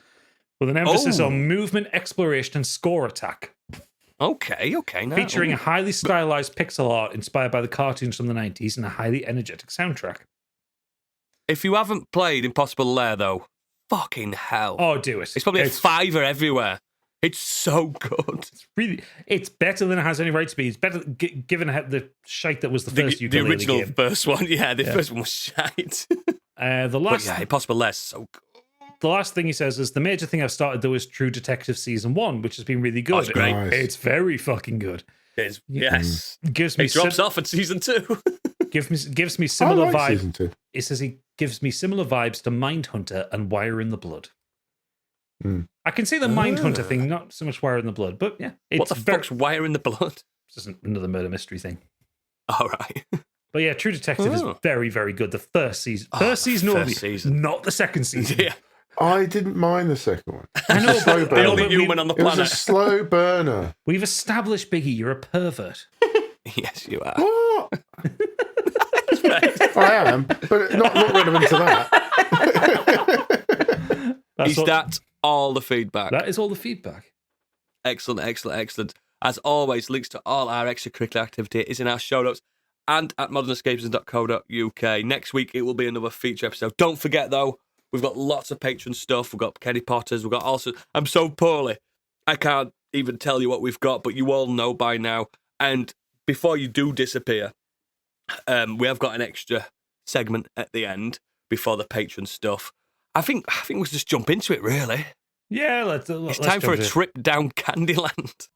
S2: with an emphasis on movement, exploration, and score attack.
S1: Okay.
S2: Featuring a highly stylized pixel art inspired by the cartoons from the 90s and a highly energetic soundtrack.
S1: If you haven't played Impossible Lair, though, fucking hell.
S2: Oh, do it.
S1: It's probably a $5 everywhere. It's so good.
S2: It's better than it has any right to be. It's better given the shite that was the first Yooka-Laylee
S1: the original
S2: game.
S1: First one. Yeah, the first one was shite. Impossible Lair's so good.
S2: The last thing he says is, the major thing I've started, though, is True Detective Season 1, which has been really good.
S1: Oh, it's great.
S4: Nice.
S2: It's very fucking good.
S1: It is. Yes.
S2: It
S1: drops off at Season 2.
S2: gives me similar vibes.
S4: Season 2.
S2: It says he gives me similar vibes to Mindhunter and Wire in the Blood. I can see the Mindhunter thing, not so much Wire in the Blood, but yeah.
S1: What the fuck's Wire in the Blood?
S2: It's just another murder mystery thing.
S1: All right.
S2: But yeah, True Detective is very, very good. The first season. Not the second season.
S1: Yeah.
S4: I didn't mind the second one.
S2: I know,
S1: the only human on the planet.
S4: It was a slow burner.
S2: We've established, Biggie, you're a pervert.
S1: Yes, you are.
S4: What? I am, but not relevant to that.
S1: Is that all the feedback?
S2: That is all the feedback.
S1: Excellent. As always, links to all our extracurricular activity is in our show notes and at modernescapism.co.uk. Next week, it will be another feature episode. Don't forget, though, we've got lots of patron stuff. We've got Kenny Potters. We've got also... I'm so poorly. I can't even tell you what we've got, but you all know by now. And before you do disappear, we have got an extra segment at the end before the patron stuff. I think we'll just jump into it, really.
S2: Yeah,
S1: it's time for a trip down Candyland.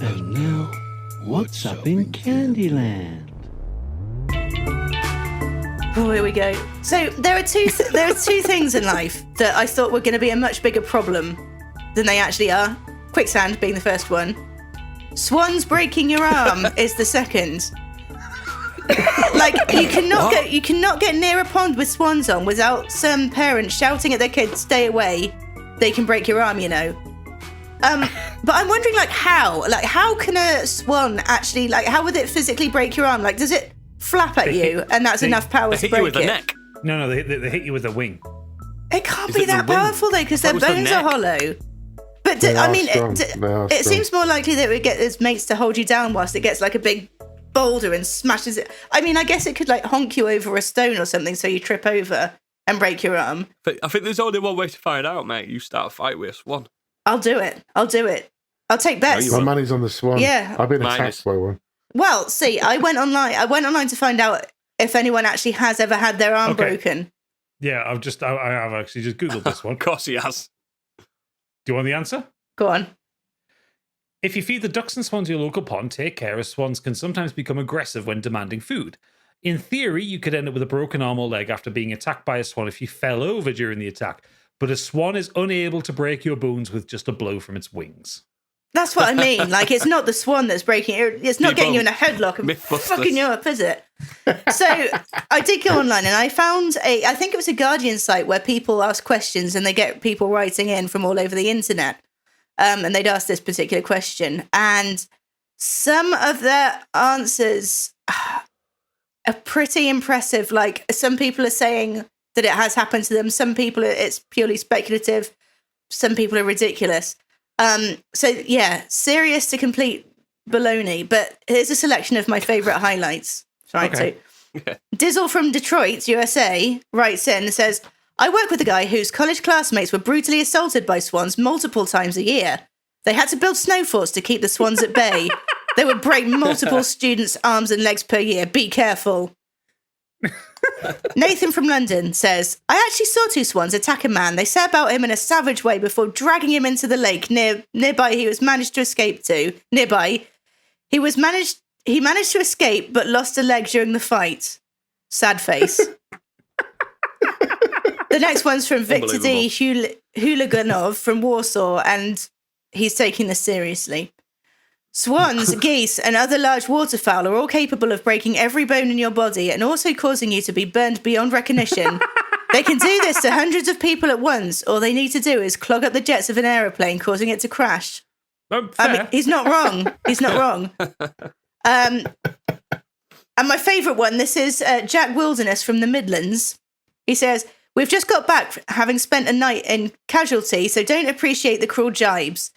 S5: And now, what's up in Candyland?
S3: Oh, here we go. So there are two things in life that I thought were going to be a much bigger problem than they actually are. Quicksand being the first one. Swans breaking your arm is the second. Like you cannot get near a pond with swans on without some parents shouting at their kids, "Stay away! They can break your arm," you know. But I'm wondering, how can a swan actually, how would it physically break your arm? Like, does it flap at you and that's enough power to break
S1: you with
S3: it?
S1: the neck.
S2: No, they hit you with a wing.
S3: It can't be that powerful though, because their bones are hollow. But it seems more likely that it would get its mates to hold you down whilst it gets like a big boulder and smashes it. I mean, I guess it could honk you over a stone or something so you trip over and break your arm.
S1: But I think there's only one way to find out, mate. You start a fight with a swan.
S3: I'll do it. I'll take bets.
S4: My money's on the swan. Yeah. I've been attacked by one.
S3: Well, see, I went online to find out if anyone actually has ever had their arm broken.
S2: Yeah, I have actually just Googled this one.
S1: Of course he has.
S2: Do you want the answer?
S3: Go on.
S2: If you feed the ducks and swans your local pond, take care, as swans can sometimes become aggressive when demanding food. In theory, you could end up with a broken arm or leg after being attacked by a swan if you fell over during the attack, but a swan is unable to break your bones with just a blow from its wings.
S3: That's what I mean. Like, it's not the swan that's breaking it. It's not getting you in a headlock and fucking you up, is it? So I did go online and I found I think it was a Guardian site where people ask questions and they get people writing in from all over the internet. And they'd ask this particular question. And some of their answers are pretty impressive. Like, some people are saying that it has happened to them. Some people, it's purely speculative. Some people are ridiculous. So yeah, serious to complete baloney. But here's a selection of my favourite highlights. Right. Okay. So Dizzle from Detroit, USA, writes in and says, I work with a guy whose college classmates were brutally assaulted by swans multiple times a year. They had to build snow forts to keep the swans at bay. They would break multiple students' arms and legs per year. Be careful. Nathan from London says, I actually saw 2 swans attack a man. They set about him in a savage way before dragging him into the lake nearby he was managed to escape to. He managed to escape but lost a leg during the fight. Sad face. The next one's from Victor D. Huliganov from Warsaw, and he's taking this seriously. Swans, geese, and other large waterfowl are all capable of breaking every bone in your body and also causing you to be burned beyond recognition. They can do this to hundreds of people at once. All they need to do is clog up the jets of an aeroplane, causing it to crash. I mean, he's not wrong. He's not wrong. And my favourite one, this is Jack Wilderness from the Midlands. He says, we've just got back having spent a night in Casualty, so don't appreciate the cruel jibes.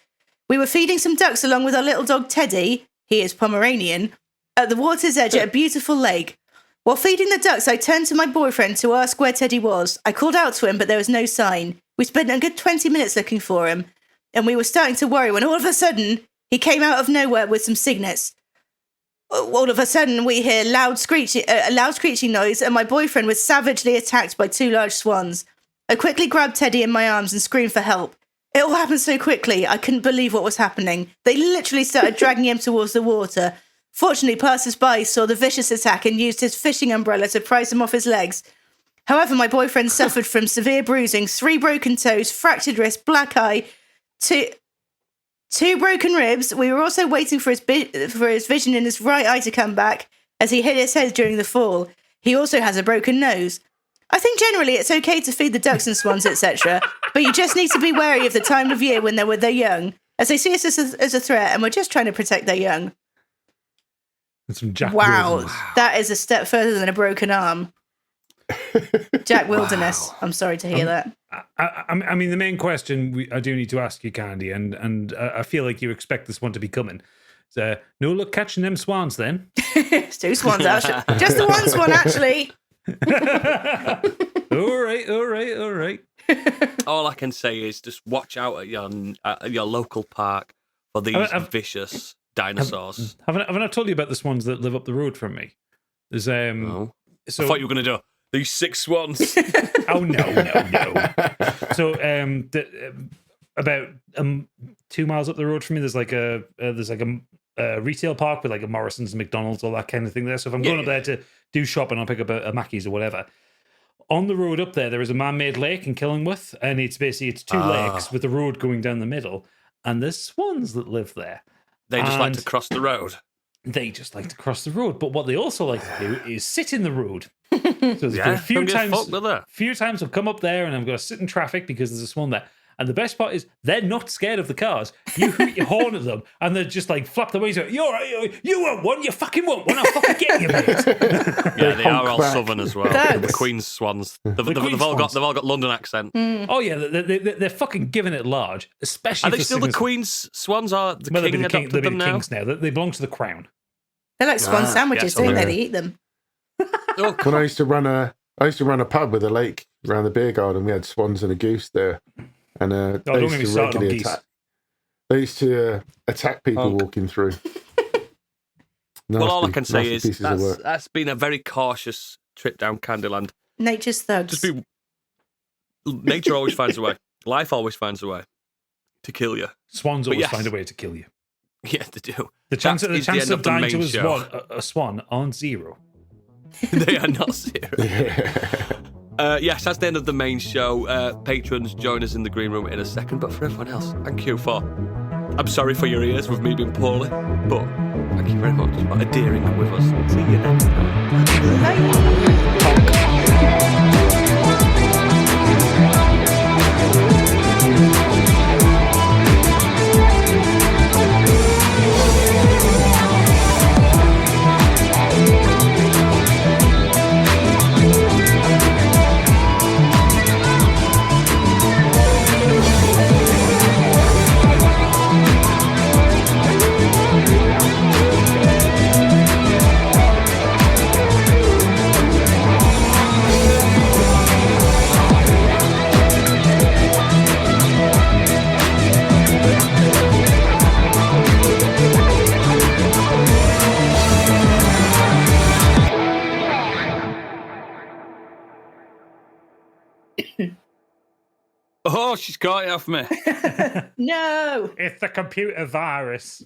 S3: We were feeding some ducks along with our little dog Teddy, he is Pomeranian, at the water's edge at a beautiful lake. While feeding the ducks, I turned to my boyfriend to ask where Teddy was. I called out to him, but there was no sign. We spent a good 20 minutes looking for him, and we were starting to worry when all of a sudden, he came out of nowhere with some cygnets. All of a sudden, we hear a loud screeching noise, and my boyfriend was savagely attacked by 2 large swans. I quickly grabbed Teddy in my arms and screamed for help. It all happened so quickly, I couldn't believe what was happening. They literally started dragging him towards the water. Fortunately, passers-by saw the vicious attack and used his fishing umbrella to prise him off his legs. However, my boyfriend suffered from severe bruising, 3 broken toes, fractured wrist, black eye, 2 broken ribs. We were also waiting for his vision in his right eye to come back as he hit his head during the fall. He also has a broken nose. I think generally it's okay to feed the ducks and swans, etc., but you just need to be wary of the time of year when they're with their young, as they see us as a threat, and we're just trying to protect their young.
S2: Some Jack
S3: Wilderness. That is a step further than a broken arm. Jack Wilderness. Wow. I'm sorry to hear that.
S2: I mean, the main question I do need to ask you, Candy, and I feel like you expect this one to be coming. So, no luck catching them swans, then?
S3: It's 2 swans, actually. Just the one swan, actually.
S2: All right.
S1: All I can say is just watch out at your local park for these vicious dinosaurs.
S2: Haven't I told you about the swans that live up the road from me? There's
S1: no. So, I thought you were going to do these 6 swans.
S2: Oh no. So about 2 miles up the road from me, there's like a retail park with like a Morrison's, McDonald's, all that kind of thing there. So if I'm going up there to do shopping, I'll pick up a Mackey's or whatever. On the road up there is a man-made lake in Killingworth, and it's 2 lakes with a road going down the middle, and there's swans that live there.
S1: They just like to cross the road.
S2: They just like to cross the road, but what they also like to do is sit in the road. So a few times I've come up there and I've got to sit in traffic because there's a swan there. And the best part is they're not scared of the cars. You hoot your horn at them, and they're just like flap their wings. You want one? You fucking want one? I'll fucking get you, mate.
S1: Yeah, they are all southern as well. The Queen's swans. They've all got London accent.
S2: Oh yeah, they're fucking giving it large. Especially
S1: are they still the Queen's swans? Are the King adopted them now?
S2: Kings now. They belong to the Crown.
S3: They're like swan sandwiches, don't they? They eat them.
S4: When I used to run a pub with a lake around the beer garden, we had swans and a goose there. And they used to regularly attack. They used to attack people walking through.
S1: Well, all I can say is that's been a very cautious trip down Candyland.
S3: Nature's thugs.
S1: Nature always finds a way. Life always finds a way to kill you.
S2: Swans always find a way to kill you.
S1: Yeah, they do.
S2: The chance of dying to a swan aren't 0.
S1: They are not 0. Yes, that's the end of the main show. Patrons, join us in the green room in a second. But for everyone else, thank you for I'm sorry for your ears with me being poorly, but thank you very much for adhering with us. See you next time. Oh, she's got it off me.
S3: No.
S2: It's the computer virus.